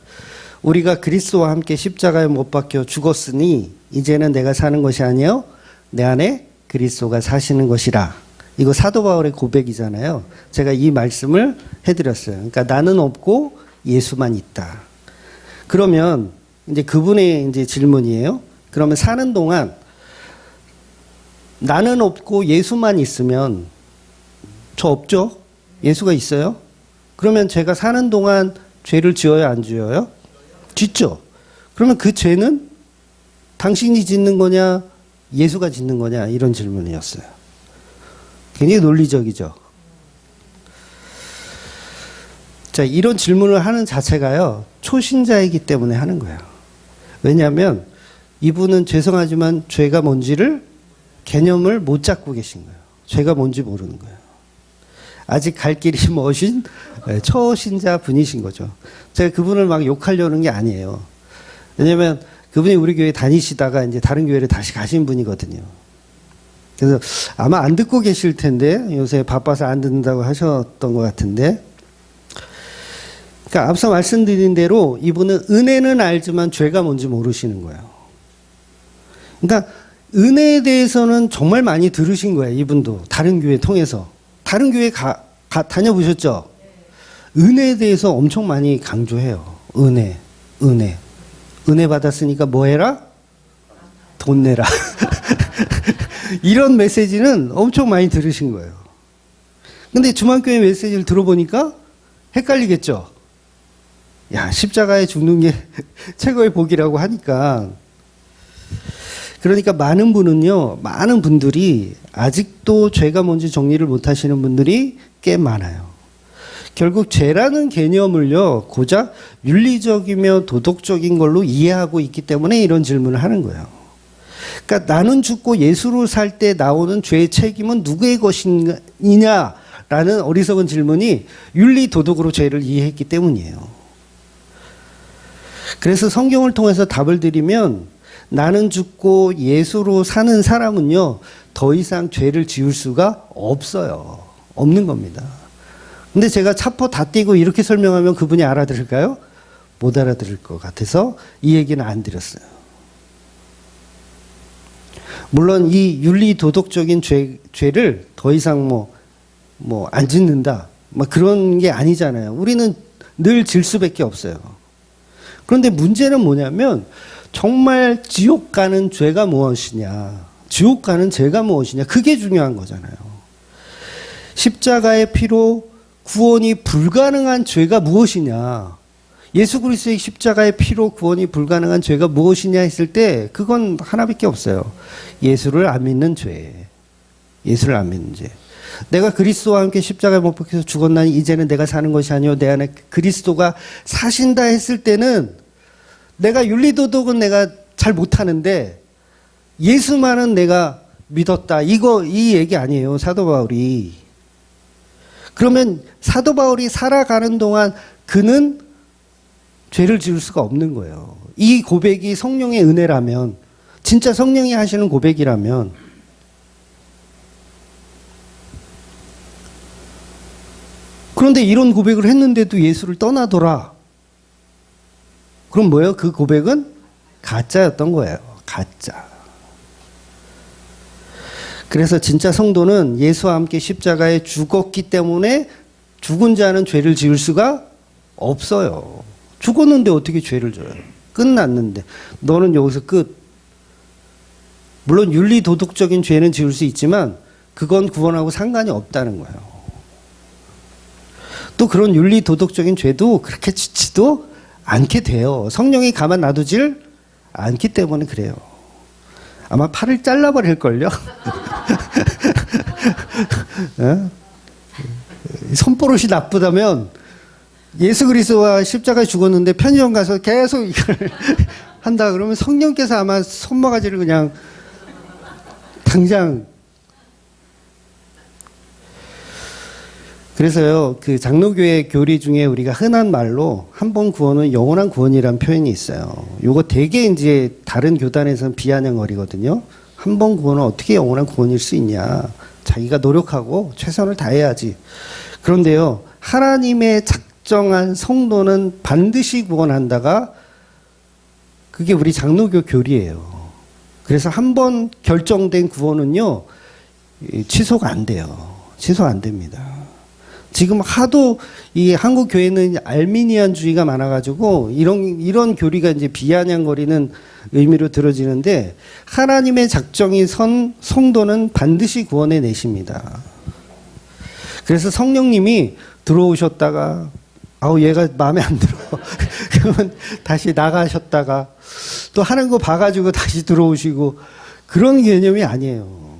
우리가 그리스도와 함께 십자가에 못 박혀 죽었으니 이제는 내가 사는 것이 아니요 내 안에 그리스도가 사시는 것이라. 이거 사도 바울의 고백이잖아요. 제가 이 말씀을 해드렸어요. 그러니까 나는 없고 예수만 있다. 그러면 이제 그분의 이제 질문이에요. 그러면 사는 동안 나는 없고 예수만 있으면 저 없죠? 예수가 있어요? 그러면 제가 사는 동안 죄를 지어요, 안 지어요? 짓죠. 그러면 그 죄는 당신이 짓는 거냐, 예수가 짓는 거냐, 이런 질문이었어요. 굉장히 논리적이죠. 자, 이런 질문을 하는 자체가요, 초신자이기 때문에 하는 거예요. 왜냐하면 이분은 죄송하지만 죄가 뭔지를 개념을 못 잡고 계신 거예요. 죄가 뭔지 모르는 거예요. 아직 갈 길이 먼 초신자 분이신 거죠. 제가 그분을 막 욕하려는 게 아니에요. 왜냐하면 그분이 우리 교회 다니시다가 이제 다른 교회를 다시 가신 분이거든요. 그래서 아마 안 듣고 계실 텐데 요새 바빠서 안 듣는다고 하셨던 것 같은데, 그러니까 앞서 말씀드린 대로 이분은 은혜는 알지만 죄가 뭔지 모르시는 거예요. 그러니까 은혜에 대해서는 정말 많이 들으신 거예요. 이분도 다른 교회 통해서. 다른 교회 다녀보셨죠? 은혜에 대해서 엄청 많이 강조해요. 은혜. 은혜 받았으니까 뭐 해라? 돈 내라. 이런 메시지는 엄청 많이 들으신 거예요. 근데 주만교회 메시지를 들어보니까 헷갈리겠죠? 야, 십자가에 죽는 게 최고의 복이라고 하니까. 그러니까 많은 분들이 아직도 죄가 뭔지 정리를 못 하시는 분들이 꽤 많아요. 결국 죄라는 개념을요, 고작 윤리적이며 도덕적인 걸로 이해하고 있기 때문에 이런 질문을 하는 거예요. 그러니까 나는 죽고 예수로 살 때 나오는 죄의 책임은 누구의 것이냐라는 어리석은 질문이 윤리 도덕으로 죄를 이해했기 때문이에요. 그래서 성경을 통해서 답을 드리면 나는 죽고 예수로 사는 사람은요, 더 이상 죄를 지을 수가 없어요. 없는 겁니다. 근데 제가 차포 다 띄고 이렇게 설명하면 그분이 알아들을까요? 못 알아들을 것 같아서 이 얘기는 안 드렸어요. 물론 이 윤리 도덕적인 죄를 더 이상 안 짓는다, 그런 게 아니잖아요. 우리는 늘 질 수밖에 없어요. 그런데 문제는 뭐냐면 정말 지옥 가는 죄가 무엇이냐, 지옥 가는 죄가 무엇이냐, 그게 중요한 거잖아요. 십자가의 피로 구원이 불가능한 죄가 무엇이냐, 예수 그리스도의 십자가의 피로 구원이 불가능한 죄가 무엇이냐 했을 때 그건 하나밖에 없어요. 예수를 안 믿는 죄. 예수를 안 믿는 죄. 내가 그리스도와 함께 십자가에 못 박혀서 죽었나니 이제는 내가 사는 것이 아니요 내 안에 그리스도가 사신다 했을 때는 내가 윤리도덕은 내가 잘 못하는데 예수만은 내가 믿었다. 이 얘기 아니에요, 사도 바울이. 그러면 사도 바울이 살아가는 동안 그는 죄를 지을 수가 없는 거예요. 이 고백이 성령의 은혜라면, 진짜 성령이 하시는 고백이라면, 그런데 이런 고백을 했는데도 예수를 떠나더라. 그럼 뭐예요? 그 고백은 가짜였던 거예요. 가짜. 그래서 진짜 성도는 예수와 함께 십자가에 죽었기 때문에 죽은 자는 죄를 지을 수가 없어요. 죽었는데 어떻게 죄를 져요? 끝났는데. 너는 여기서 끝. 물론 윤리 도덕적인 죄는 지을 수 있지만 그건 구원하고 상관이 없다는 거예요. 또 그런 윤리 도덕적인 죄도 그렇게 짓지도 않게 돼요. 성령이 가만 놔두질 않기 때문에 그래요. 아마 팔을 잘라버릴걸요? 손버릇이 나쁘다면 예수 그리스도와 십자가에 죽었는데 편의점 가서 계속 이걸 한다 그러면 성령께서 아마 손모가지를 그냥 당장. 그래서요, 그 장로교회 교리 중에 우리가 흔한 말로 한 번 구원은 영원한 구원이라는 표현이 있어요. 요거 되게 이제 다른 교단에서는 비아냥거리거든요. 한 번 구원은 어떻게 영원한 구원일 수 있냐. 자기가 노력하고 최선을 다해야지. 그런데요, 하나님의 작정한 성도는 반드시 구원한다가 그게 우리 장로교 교리예요. 그래서 한 번 결정된 구원은요, 취소가 안 돼요. 취소 안 됩니다. 지금 하도 이 한국 교회는 알미니안주의가 많아가지고 이런 교리가 이제 비아냥거리는 의미로 들어지는데 하나님의 작정이 선 성도는 반드시 구원해 내십니다. 그래서 성령님이 들어오셨다가 얘가 마음에 안 들어. 그러면 다시 나가셨다가 또 하는 거 봐가지고 다시 들어오시고 그런 개념이 아니에요.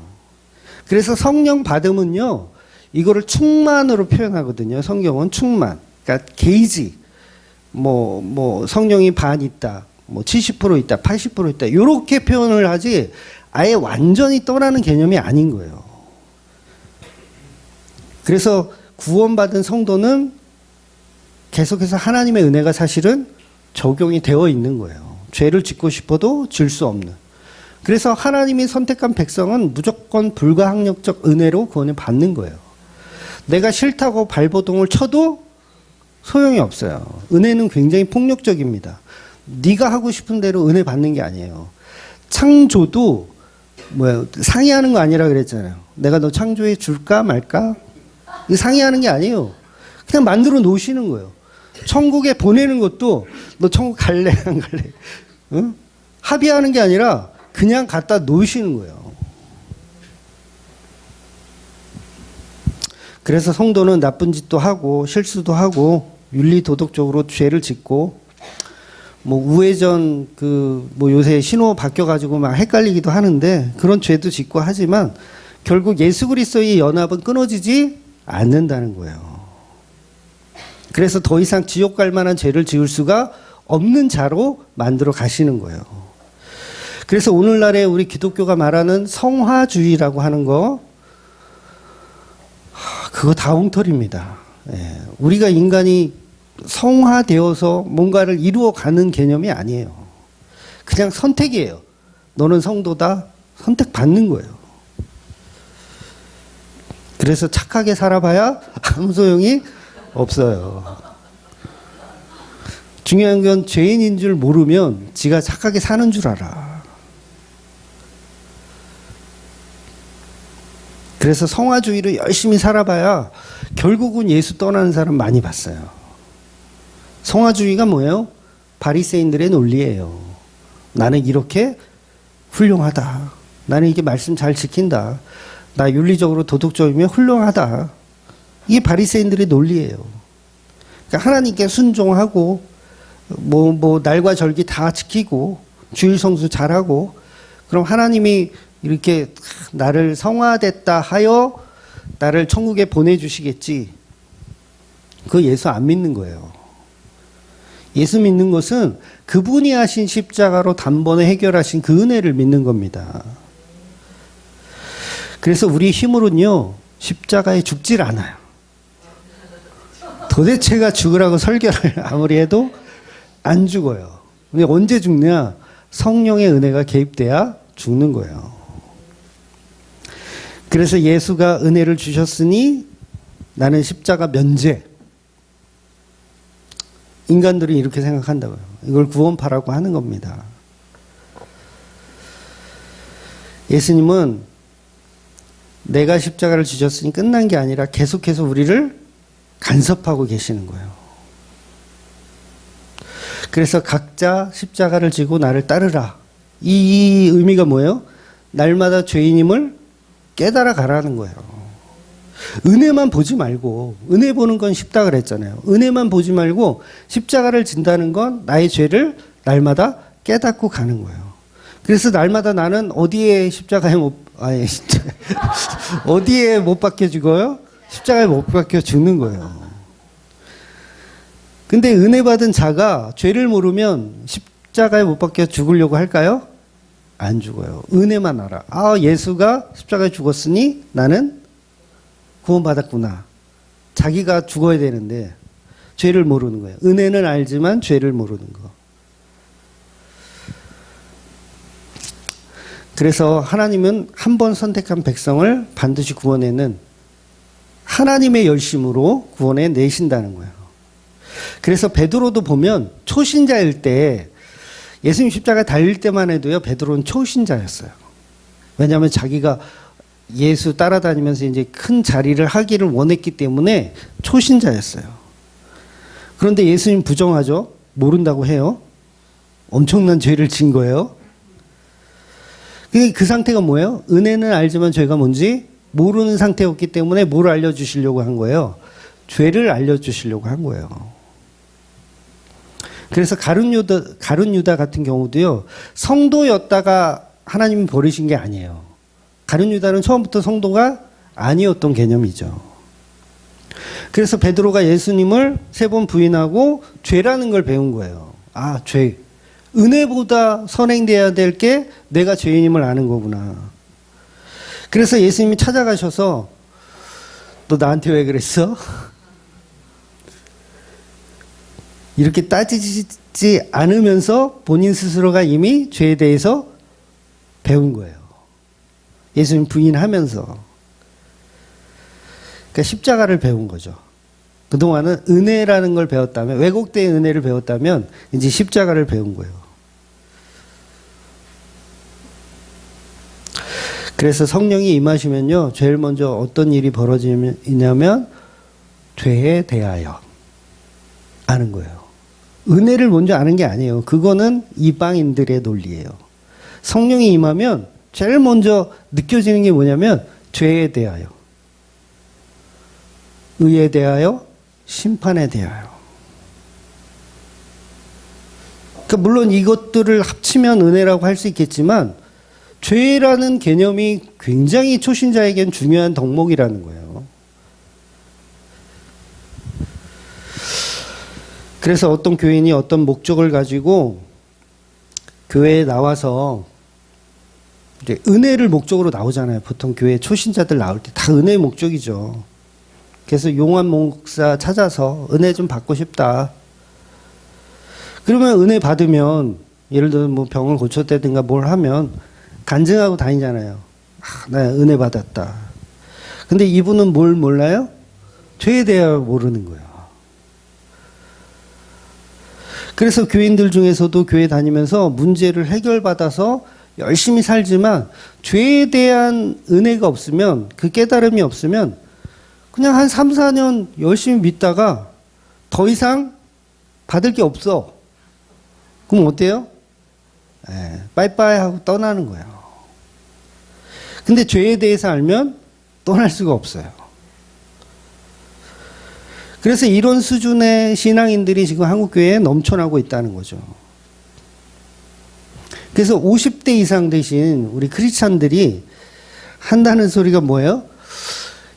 그래서 성령 받음은요, 이거를 충만으로 표현하거든요. 성경은 충만. 그러니까 게이지. 성령이 반 있다. 70% 있다. 80% 있다. 이렇게 표현을 하지 아예 완전히 떠나는 개념이 아닌 거예요. 그래서 구원받은 성도는 계속해서 하나님의 은혜가 사실은 적용이 되어 있는 거예요. 죄를 짓고 싶어도 질 수 없는. 그래서 하나님이 선택한 백성은 무조건 불가항력적 은혜로 구원을 받는 거예요. 내가 싫다고 발버둥을 쳐도 소용이 없어요. 은혜는 굉장히 폭력적입니다. 네가 하고 싶은 대로 은혜 받는 게 아니에요. 창조도 상의하는 거 아니라 그랬잖아요. 내가 너 창조해 줄까 말까? 상의하는 게 아니에요. 그냥 만들어 놓으시는 거예요. 천국에 보내는 것도 너 천국 갈래 안 갈래? 응? 합의하는 게 아니라 그냥 갖다 놓으시는 거예요. 그래서 성도는 나쁜 짓도 하고 실수도 하고 윤리 도덕적으로 죄를 짓고 우회전 요새 신호 바뀌어 가지고 막 헷갈리기도 하는데 그런 죄도 짓고 하지만 결국 예수 그리스도의 연합은 끊어지지 않는다는 거예요. 그래서 더 이상 지옥 갈 만한 죄를 지을 수가 없는 자로 만들어 가시는 거예요. 그래서 오늘날에 우리 기독교가 말하는 성화주의라고 하는 거, 그거 다 엉터리입니다. 우리가 인간이 성화되어서 뭔가를 이루어가는 개념이 아니에요. 그냥 선택이에요. 너는 성도다. 선택받는 거예요. 그래서 착하게 살아봐야 아무 소용이 없어요. 중요한 건 죄인인 줄 모르면 지가 착하게 사는 줄 알아. 그래서 성화주의로 열심히 살아봐야 결국은 예수 떠나는 사람 많이 봤어요. 성화주의가 뭐예요? 바리새인들의 논리예요. 나는 이렇게 훌륭하다. 나는 이게 말씀 잘 지킨다. 나 윤리적으로 도덕적이면 훌륭하다. 이게 바리새인들의 논리예요. 그러니까 하나님께 순종하고 날과 절기 다 지키고 주일 성수 잘하고 그럼 하나님이 이렇게 나를 성화됐다 하여 나를 천국에 보내주시겠지. 그거 예수 안 믿는 거예요. 예수 믿는 것은 그분이 하신 십자가로 단번에 해결하신 그 은혜를 믿는 겁니다. 그래서 우리 힘으로는요, 십자가에 죽질 않아요. 도대체가 죽으라고 설교를 아무리 해도 안 죽어요. 근데 언제 죽냐? 성령의 은혜가 개입돼야 죽는 거예요. 그래서 예수가 은혜를 주셨으니 나는 십자가 면제. 인간들이 이렇게 생각한다고요. 이걸 구원파라고 하는 겁니다. 예수님은 내가 십자가를 지셨으니 끝난 게 아니라 계속해서 우리를 간섭하고 계시는 거예요. 그래서 각자 십자가를 지고 나를 따르라. 이 의미가 뭐예요? 날마다 죄인임을 깨달아 가라는 거예요. 은혜만 보지 말고, 은혜 보는 건 쉽다 그랬잖아요. 은혜만 보지 말고 십자가를 진다는 건 나의 죄를 날마다 깨닫고 가는 거예요. 그래서 날마다 나는 어디에 어디에 못 박혀 죽어요? 십자가에 못 박혀 죽는 거예요. 근데 은혜 받은 자가 죄를 모르면 십자가에 못 박혀 죽으려고 할까요? 안 죽어요. 은혜만 알아. 아, 예수가 십자가에 죽었으니 나는 구원받았구나. 자기가 죽어야 되는데 죄를 모르는 거예요. 은혜는 알지만 죄를 모르는 거. 그래서 하나님은 한 번 선택한 백성을 반드시 구원에는 하나님의 열심으로 구원해 내신다는 거예요. 그래서 베드로도 보면 초신자일 때 예수님 십자가 달릴 때만 해도요, 베드로는 초신자였어요. 왜냐하면 자기가 예수 따라다니면서 이제 큰 자리를 하기를 원했기 때문에 초신자였어요. 그런데 예수님 부정하죠? 모른다고 해요. 엄청난 죄를 진 거예요. 그 상태가 뭐예요? 은혜는 알지만 죄가 뭔지 모르는 상태였기 때문에 뭘 알려주시려고 한 거예요? 죄를 알려주시려고 한 거예요. 그래서 가룟 유다 같은 경우도요, 성도였다가 하나님이 버리신 게 아니에요. 가룟 유다는 처음부터 성도가 아니었던 개념이죠. 그래서 베드로가 예수님을 3번 부인하고 죄라는 걸 배운 거예요. 아, 죄. 은혜보다 선행돼야 될 게 내가 죄인임을 아는 거구나. 그래서 예수님이 찾아가셔서 너 나한테 왜 그랬어? 이렇게 따지지 않으면서 본인 스스로가 이미 죄에 대해서 배운 거예요. 예수님 부인하면서. 그러니까 십자가를 배운 거죠. 그동안은 은혜라는 걸 배웠다면, 왜곡된 은혜를 배웠다면 이제 십자가를 배운 거예요. 그래서 성령이 임하시면요, 제일 먼저 어떤 일이 벌어지냐면 죄에 대하여 아는 거예요. 은혜를 먼저 아는 게 아니에요. 그거는 이방인들의 논리예요. 성령이 임하면 제일 먼저 느껴지는 게 뭐냐면 죄에 대하여, 의에 대하여, 심판에 대하여. 그러니까 물론 이것들을 합치면 은혜라고 할 수 있겠지만 죄라는 개념이 굉장히 초신자에겐 중요한 덕목이라는 거예요. 그래서 어떤 교인이 어떤 목적을 가지고 교회에 나와서 이제 은혜를 목적으로 나오잖아요. 보통 교회 초신자들 나올 때 다 은혜의 목적이죠. 그래서 용환 목사 찾아서 은혜 좀 받고 싶다. 그러면 은혜 받으면 예를 들어 뭐 병을 고쳤다든가 뭘 하면 간증하고 다니잖아요. 나 은혜 받았다. 근데 이분은 뭘 몰라요? 죄에 대해 모르는 거예요. 그래서 교인들 중에서도 교회 다니면서 문제를 해결받아서 열심히 살지만 죄에 대한 은혜가 없으면, 그 깨달음이 없으면 그냥 한 3, 4년 열심히 믿다가 더 이상 받을 게 없어. 그럼 어때요? 빠이빠이 하고 떠나는 거예요. 근데 죄에 대해서 알면 떠날 수가 없어요. 그래서 이런 수준의 신앙인들이 지금 한국교회에 넘쳐나고 있다는 거죠. 그래서 50대 이상 되신 우리 크리스찬들이 한다는 소리가 뭐예요?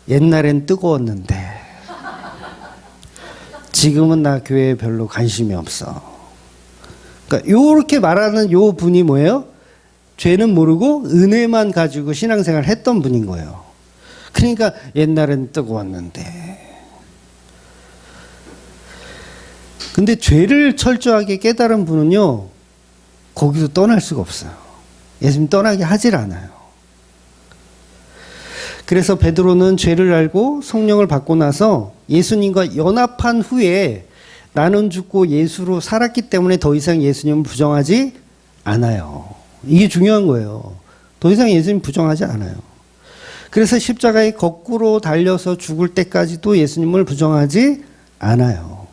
옛날엔 뜨거웠는데 지금은 나 교회에 별로 관심이 없어. 그러니까 요렇게 말하는 요 분이 뭐예요? 죄는 모르고 은혜만 가지고 신앙생활을 했던 분인 거예요. 그러니까 옛날엔 뜨거웠는데. 근데 죄를 철저하게 깨달은 분은요, 거기서 떠날 수가 없어요. 예수님 떠나게 하질 않아요. 그래서 베드로는 죄를 알고 성령을 받고 나서 예수님과 연합한 후에 나는 죽고 예수로 살았기 때문에 더 이상 예수님을 부정하지 않아요. 이게 중요한 거예요. 더 이상 예수님 부정하지 않아요. 그래서 십자가에 거꾸로 달려서 죽을 때까지도 예수님을 부정하지 않아요.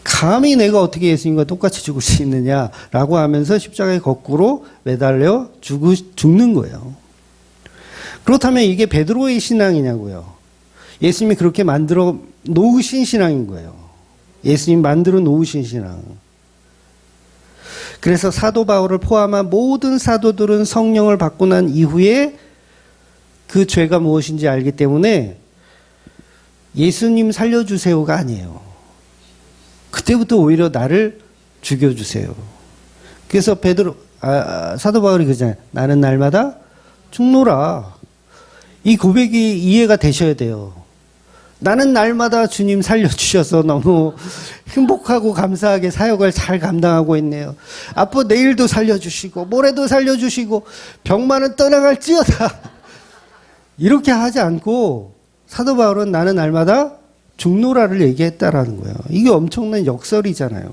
감히 내가 어떻게 예수님과 똑같이 죽을 수 있느냐라고 하면서 십자가에 거꾸로 매달려 죽는 거예요. 그렇다면 이게 베드로의 신앙이냐고요. 예수님이 그렇게 만들어 놓으신 신앙인 거예요. 예수님 만들어 놓으신 신앙. 그래서 사도 바울을 포함한 모든 사도들은 성령을 받고 난 이후에 그 죄가 무엇인지 알기 때문에 예수님 살려주세요가 아니에요. 그때부터 오히려 나를 죽여주세요. 그래서 사도 바울이 그러잖아요. 나는 날마다 죽노라. 이 고백이 이해가 되셔야 돼요. 나는 날마다 주님 살려주셔서 너무 행복하고 감사하게 사역을 잘 감당하고 있네요. 앞으로 내일도 살려주시고 모레도 살려주시고 병만은 떠나갈지어다. 이렇게 하지 않고 사도 바울은 나는 날마다 죽노라를 얘기했다라는 거예요. 이게 엄청난 역설이잖아요.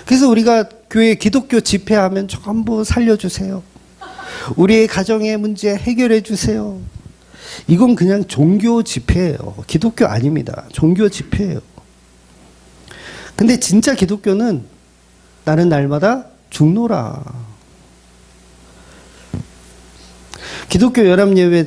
그래서 우리가 교회 기독교 집회하면 전부 살려주세요. 우리의 가정의 문제 해결해 주세요. 이건 그냥 종교 집회예요. 기독교 아닙니다. 종교 집회예요. 근데 진짜 기독교는 나는 날마다 죽노라. 기독교 연합예배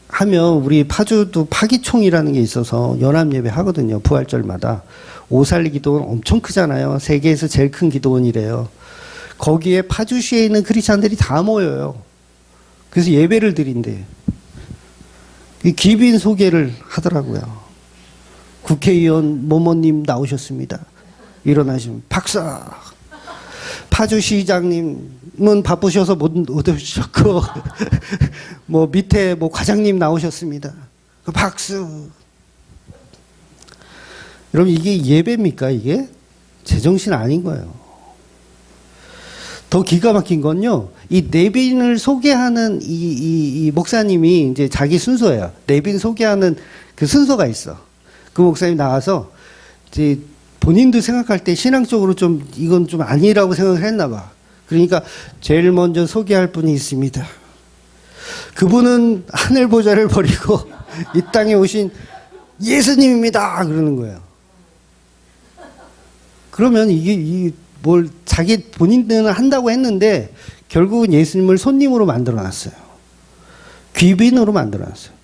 하면 우리 파주도 파기총이라는 게 있어서 연합예배 하거든요. 부활절마다. 오살리 기도원 엄청 크잖아요. 세계에서 제일 큰 기도원이래요. 거기에 파주시에 있는 크리스찬들이 다 모여요. 그래서 예배를 드린대요. 기빈 소개를 하더라고요. 국회의원 모모님 나오셨습니다. 일어나시면 박사. 파주시장님은 바쁘셔서 못 오셨고 뭐 밑에 뭐 과장님 나오셨습니다. 박수. 여러분 이게 예배입니까? 이게 제정신 아닌 거예요. 더 기가 막힌 건요, 이 내빈을 소개하는 이 목사님이 이제 자기 순서예요. 내빈 소개하는 그 순서가 있어. 그 목사님이 나와서 이제 본인도 생각할 때 신앙적으로 좀 이건 좀 아니라고 생각을 했나 봐. 그러니까 제일 먼저 소개할 분이 있습니다. 그분은 하늘 보좌를 버리고 이 땅에 오신 예수님입니다. 그러는 거예요. 그러면 이게 뭘 자기 본인들은 한다고 했는데 결국은 예수님을 손님으로 만들어놨어요. 귀빈으로 만들어놨어요.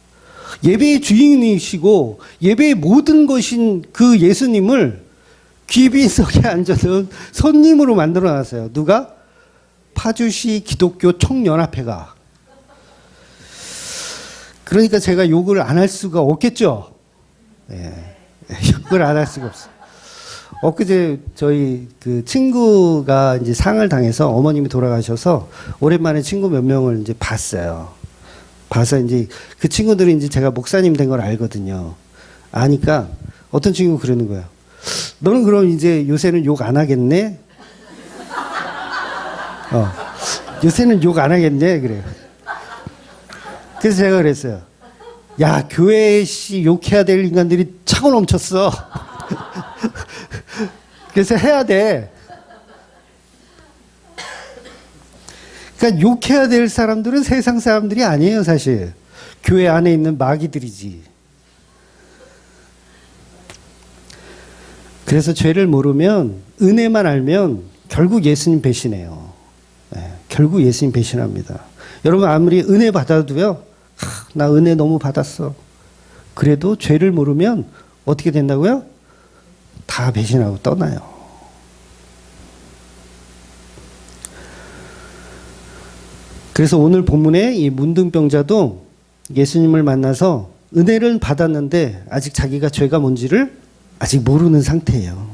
예배의 주인이시고 예배의 모든 것인 그 예수님을 귀빈석에 앉아서 손님으로 만들어놨어요. 누가? 파주시 기독교 총연합회가. 그러니까 제가 욕을 안 할 수가 없겠죠. 욕을 안 할 수가 없어요. 엊그제 저희 그 친구가 이제 상을 당해서 어머님이 돌아가셔서 오랜만에 친구 몇 명을 이제 봤어요. 봐서 이제 그 친구들이 이제 제가 목사님 된 걸 알거든요. 아니까 어떤 친구가 그러는 거예요. 너는 그럼 이제 요새는 욕 안 하겠네? 요새는 욕 안 하겠네? 그래요. 그래서 제가 그랬어요. 야, 교회에 욕해야 될 인간들이 차고 넘쳤어. 그래서 해야 돼. 그러니까 욕해야 될 사람들은 세상 사람들이 아니에요, 사실. 교회 안에 있는 마귀들이지. 그래서 죄를 모르면, 은혜만 알면 결국 예수님 배신해요. 네, 결국 예수님 배신합니다. 여러분 아무리 은혜 받아도요, 나 은혜 너무 받았어. 그래도 죄를 모르면 어떻게 된다고요? 다 배신하고 떠나요. 그래서 오늘 본문에 이 문둥병자도 예수님을 만나서 은혜를 받았는데 아직 자기가 죄가 뭔지를 아직 모르는 상태예요.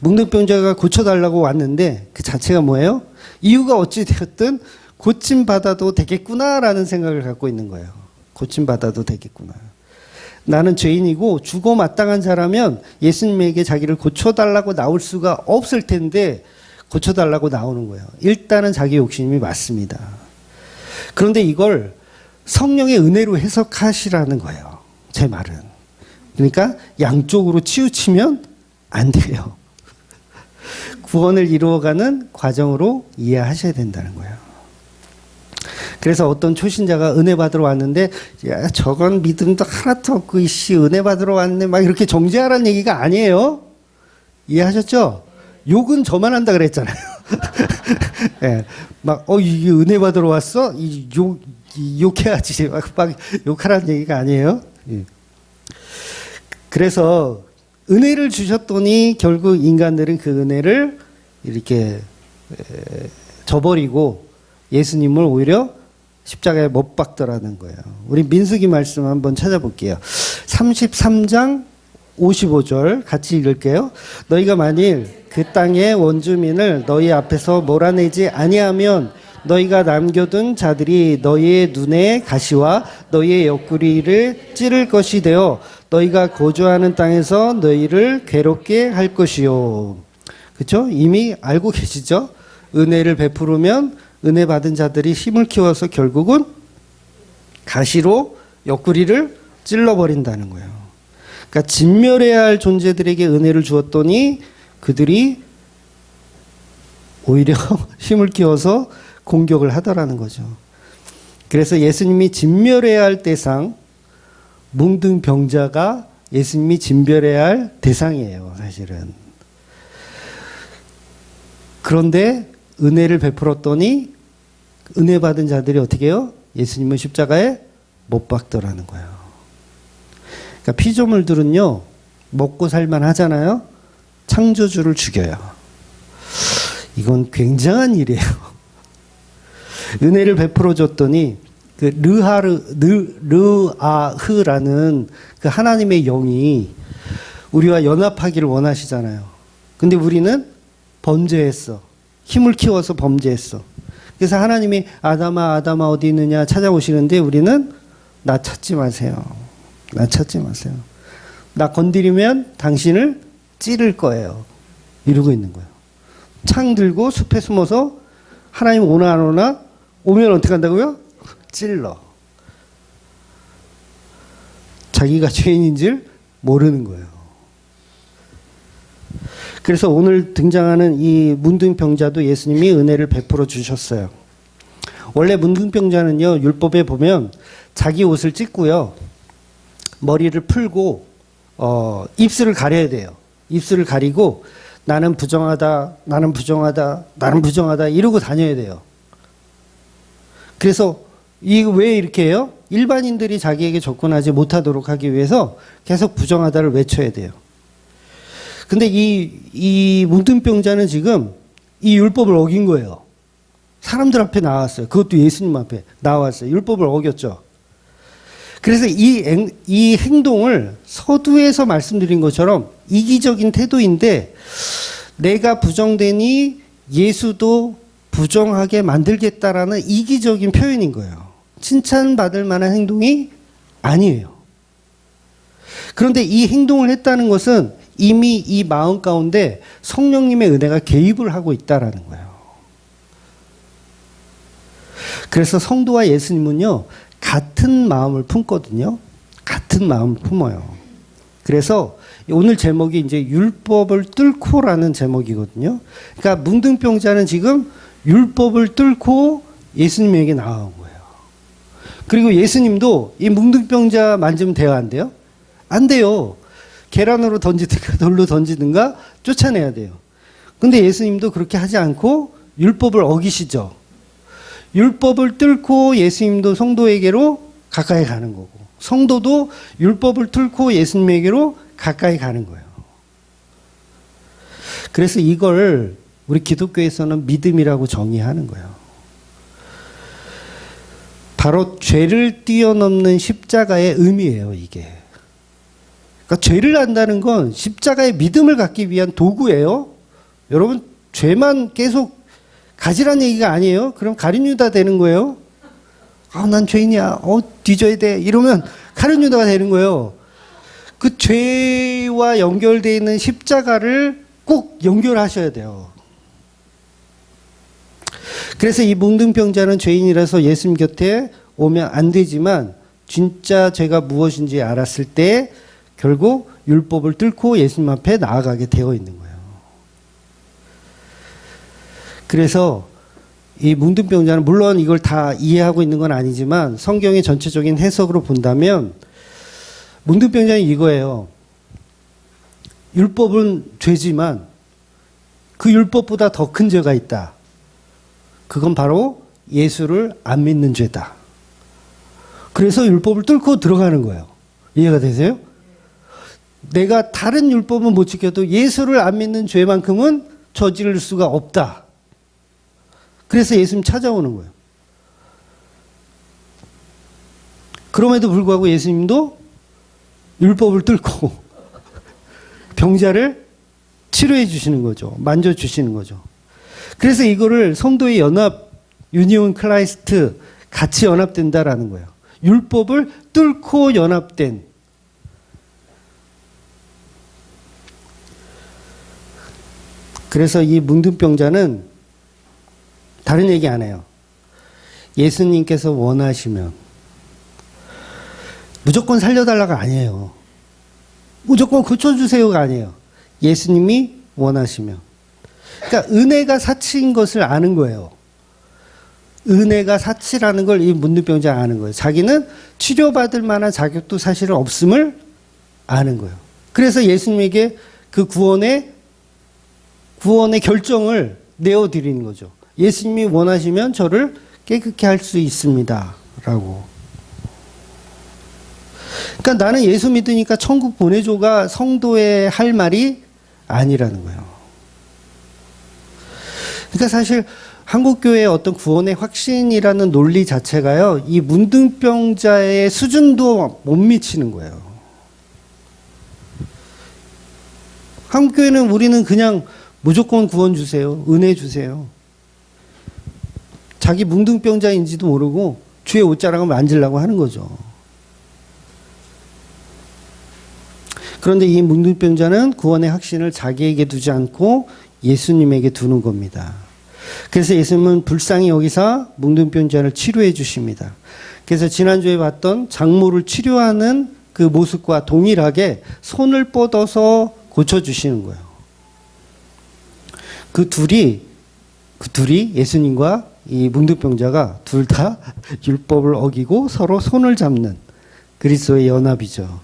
문둥병자가 고쳐달라고 왔는데 그 자체가 뭐예요? 이유가 어찌 되었든 고침받아도 되겠구나라는 생각을 갖고 있는 거예요. 고침받아도 되겠구나. 나는 죄인이고 죽어 마땅한 자라면 예수님에게 자기를 고쳐달라고 나올 수가 없을 텐데 고쳐달라고 나오는 거예요. 일단은 자기 욕심이 맞습니다. 그런데 이걸 성령의 은혜로 해석하시라는 거예요. 제 말은. 그러니까 양쪽으로 치우치면 안 돼요. 구원을 이루어가는 과정으로 이해하셔야 된다는 거예요. 그래서 어떤 초신자가 은혜 받으러 왔는데, 야, 저건 믿음도 하나도 없고, 은혜 받으러 왔네. 막 이렇게 정죄하라는 얘기가 아니에요. 이해하셨죠? 욕은 저만 한다 그랬잖아요. 네, 막, 이게 은혜 받으러 왔어? 욕해야지. 막 욕하라는 얘기가 아니에요. 예. 그래서 은혜를 주셨더니 결국 인간들은 그 은혜를 이렇게 저버리고 예수님을 오히려 십자가에 못 박더라는 거예요. 우리 민수기 말씀 한번 찾아볼게요. 33장 55절 같이 읽을게요. 너희가 만일 그 땅의 원주민을 너희 앞에서 몰아내지 아니하면 너희가 남겨둔 자들이 너희의 눈에 가시와 너희의 옆구리를 찌를 것이 되어 너희가 거주하는 땅에서 너희를 괴롭게 할 것이요. 그렇죠? 이미 알고 계시죠? 은혜를 베푸르면 은혜 받은 자들이 힘을 키워서 결국은 가시로 옆구리를 찔러버린다는 거예요. 그러니까 진멸해야 할 존재들에게 은혜를 주었더니 그들이 오히려 힘을 키워서 공격을 하더라는 거죠. 그래서 예수님이 진멸해야 할 대상, 뭉둥병자가 예수님이 진멸해야 할 대상이에요, 사실은. 그런데 은혜를 베풀었더니 은혜 받은 자들이 어떻게 해요? 예수님은 십자가에 못 박더라는 거예요. 그러니까 피조물들은요, 먹고 살만 하잖아요. 창조주를 죽여요. 이건 굉장한 일이에요. 은혜를 베풀어 줬더니 그 르아흐라는 그 하나님의 영이 우리와 연합하기를 원하시잖아요. 근데 우리는 범죄했어. 힘을 키워서 범죄했어. 그래서 하나님이 아담아 어디 있느냐 찾아오시는데 우리는 나 찾지 마세요. 나 찾지 마세요. 나 건드리면 당신을 찌를 거예요. 이러고 있는 거예요. 창 들고 숲에 숨어서 하나님 오나 안 오나? 오면 어떻게 한다고요? 찔러. 자기가 죄인인 줄 모르는 거예요. 그래서 오늘 등장하는 이 문둥병자도 예수님이 은혜를 베풀어 주셨어요. 원래 문둥병자는요, 율법에 보면 자기 옷을 찢고요, 머리를 풀고 입술을 가려야 돼요. 입술을 가리고 나는 부정하다, 나는 부정하다, 나는 부정하다 이러고 다녀야 돼요. 그래서 이거 왜 이렇게 해요? 일반인들이 자기에게 접근하지 못하도록 하기 위해서 계속 부정하다를 외쳐야 돼요. 근데 이 문둥병자는 지금 이 율법을 어긴 거예요. 사람들 앞에 나왔어요. 그것도 예수님 앞에 나왔어요. 율법을 어겼죠. 그래서 이 행동을 서두에서 말씀드린 것처럼 이기적인 태도인데, 내가 부정되니 예수도 부정하게 만들겠다라는 이기적인 표현인 거예요. 칭찬받을 만한 행동이 아니에요. 그런데 이 행동을 했다는 것은 이미 이 마음 가운데 성령님의 은혜가 개입을 하고 있다라는 거예요. 그래서 성도와 예수님은요, 같은 마음을 품거든요. 같은 마음을 품어요. 그래서 오늘 제목이 이제 율법을 뚫고라는 제목이거든요. 그러니까 문둥병자는 지금 율법을 뚫고 예수님에게 나아온 거예요. 그리고 예수님도 이 문둥병자 만지면 돼요, 안 돼요? 안 돼요. 계란으로 던지든가 돌로 던지든가 쫓아내야 돼요. 근데 예수님도 그렇게 하지 않고 율법을 어기시죠. 율법을 뚫고 예수님도 성도에게로 가까이 가는 거고, 성도도 율법을 뚫고 예수님에게로 가까이 가는 거예요. 그래서 이걸 우리 기독교에서는 믿음이라고 정의하는 거예요. 바로 죄를 뛰어넘는 십자가의 의미예요, 이게. 그러니까 죄를 안다는 건 십자가의 믿음을 갖기 위한 도구예요. 여러분, 죄만 계속 가지란 얘기가 아니에요. 그럼 가룟 유다 되는 거예요. 난 죄인이야. 뒤져야 돼. 이러면 가룟 유다가 되는 거예요. 그 죄와 연결되어 있는 십자가를 꼭 연결하셔야 돼요. 그래서 이 문둥병자는 죄인이라서 예수님 곁에 오면 안 되지만 진짜 죄가 무엇인지 알았을 때 결국 율법을 뚫고 예수님 앞에 나아가게 되어 있는 거예요. 그래서 이 문둥병자는 물론 이걸 다 이해하고 있는 건 아니지만 성경의 전체적인 해석으로 본다면 문둥병자는 이거예요. 율법은 죄지만 그 율법보다 더 큰 죄가 있다. 그건 바로 예수를 안 믿는 죄다. 그래서 율법을 뚫고 들어가는 거예요. 이해가 되세요? 내가 다른 율법은 못 지켜도 예수를 안 믿는 죄만큼은 저지를 수가 없다. 그래서 예수님 찾아오는 거예요. 그럼에도 불구하고 예수님도 율법을 뚫고 병자를 치료해 주시는 거죠. 만져 주시는 거죠. 그래서 이거를 성도의 연합, 유니온 클라이스트, 같이 연합된다라는 거예요. 율법을 뚫고 연합된. 그래서 이 문둥병자는 다른 얘기 안 해요. 예수님께서 원하시면 무조건 살려달라가 아니에요. 무조건 고쳐주세요가 아니에요. 예수님이 원하시면. 그러니까 은혜가 사치인 것을 아는 거예요. 은혜가 사치라는 걸 이 문둥병자가 아는 거예요. 자기는 치료받을 만한 자격도 사실은 없음을 아는 거예요. 그래서 예수님에게 그 구원의 결정을 내어드리는 거죠. 예수님이 원하시면 저를 깨끗게 할 수 있습니다. 라고. 그러니까 나는 예수 믿으니까 천국 보내줘가 성도의 할 말이 아니라는 거예요. 그러니까 사실 한국교회의 어떤 구원의 확신이라는 논리 자체가요, 이 문둥병자의 수준도 못 미치는 거예요. 한국교회는 우리는 그냥 무조건 구원 주세요. 은혜 주세요. 자기 문둥병자인지도 모르고 주의 옷자락을 만지려고 하는 거죠. 그런데 이 문둥병자는 구원의 확신을 자기에게 두지 않고 예수님에게 두는 겁니다. 그래서 예수님은 불쌍히 여기서 문둥병자를 치료해 주십니다. 그래서 지난주에 봤던 장모를 치료하는 그 모습과 동일하게 손을 뻗어서 고쳐주시는 거예요. 그 둘이 예수님과 이 문둥병자가 둘 다 율법을 어기고 서로 손을 잡는 그리스도의 연합이죠.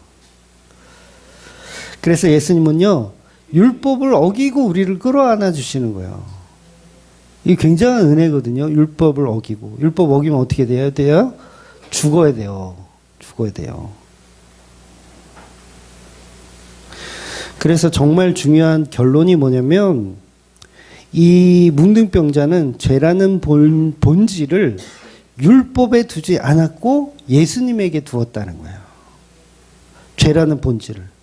그래서 예수님은요, 율법을 어기고 우리를 끌어안아 주시는 거예요. 이게 굉장한 은혜거든요. 율법을 어기고. 율법 어기면 어떻게 돼요? 죽어야 돼요. 그래서 정말 중요한 결론이 뭐냐면 이 문둥병자는 죄라는 본질을 율법에 두지 않았고 예수님에게 두었다는 거예요. 죄라는 본질을.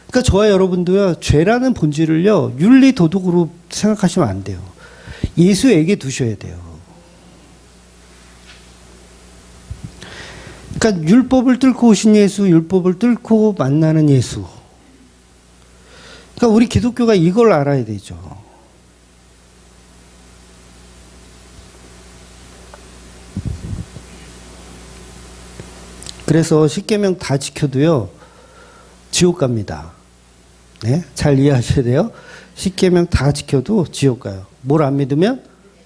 그러니까 저와 여러분도요, 죄라는 본질을요, 윤리 도덕으로 생각하시면 안 돼요. 예수에게 두셔야 돼요. 그러니까 율법을 뚫고 오신 예수, 율법을 뚫고 만나는 예수. 그러니까 우리 기독교가 이걸 알아야 되죠. 그래서 십계명 다 지켜도요, 지옥 갑니다. 네? 잘 이해하셔야 돼요. 십계명 다 지켜도 지옥 가요. 뭘 안 믿으면?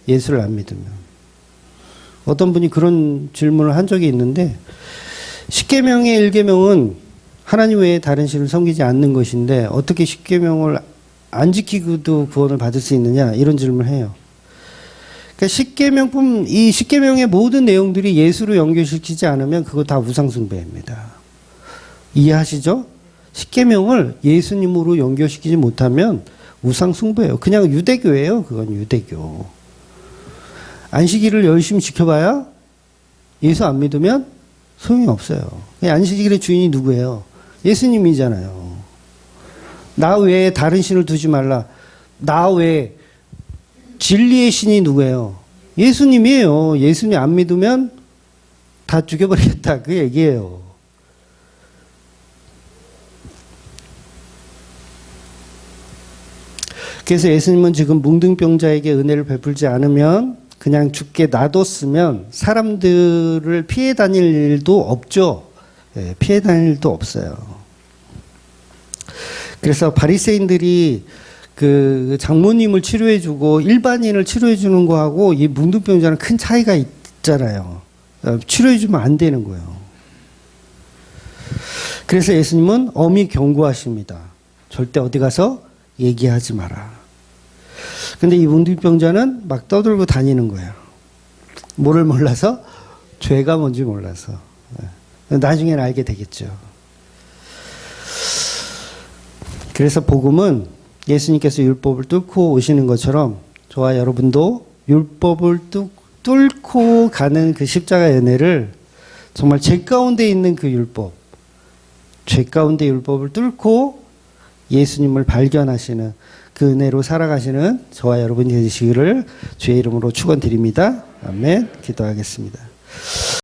예수를 안 믿으면. 어떤 분이 그런 질문을 한 적이 있는데, 십계명의 1계명은 하나님 외에 다른 신을 섬기지 않는 것인데 어떻게 십계명을 안 지키고도 구원을 받을 수 있느냐, 이런 질문을 해요. 그러니까 이 십계명의 모든 내용들이 예수로 연결시키지 않으면 그거 다 우상숭배입니다. 이해하시죠? 십계명을 예수님으로 연결시키지 못하면 우상숭배예요. 그냥 유대교예요. 그건 유대교. 안식일을 열심히 지켜봐야 예수 안 믿으면 소용이 없어요. 안식일의 주인이 누구예요? 예수님이잖아요. 나 외에 다른 신을 두지 말라. 나 외에 진리의 신이 누구예요? 예수님이에요. 예수님 안 믿으면 다 죽여버리겠다, 그 얘기예요. 그래서 예수님은 지금 뭉둥병자에게 은혜를 베풀지 않으면, 그냥 죽게 놔뒀으면 사람들을 피해 다닐 일도 없죠. 예, 피해 다닐 일도 없어요. 그래서 바리새인들이 그 장모님을 치료해주고 일반인을 치료해주는 거하고 이 뭉둥병자는 큰 차이가 있잖아요. 치료해주면 안 되는 거예요. 그래서 예수님은 엄히 경고하십니다. 절대 어디 가서 얘기하지 마라. 근데 이 뭉둥병자는 막 떠들고 다니는 거예요. 뭐를 몰라서? 죄가 뭔지 몰라서. 나중에는 알게 되겠죠. 그래서 복음은 예수님께서 율법을 뚫고 오시는 것처럼 저와 여러분도 율법을 뚫고 가는 그 십자가 연애를, 정말 죄 가운데 있는 그 율법, 죄 가운데 율법을 뚫고 예수님을 발견하시는 그 은혜로 살아가시는 저와 여러분이 되시기를 주의 이름으로 축원드립니다. 아멘. 기도하겠습니다.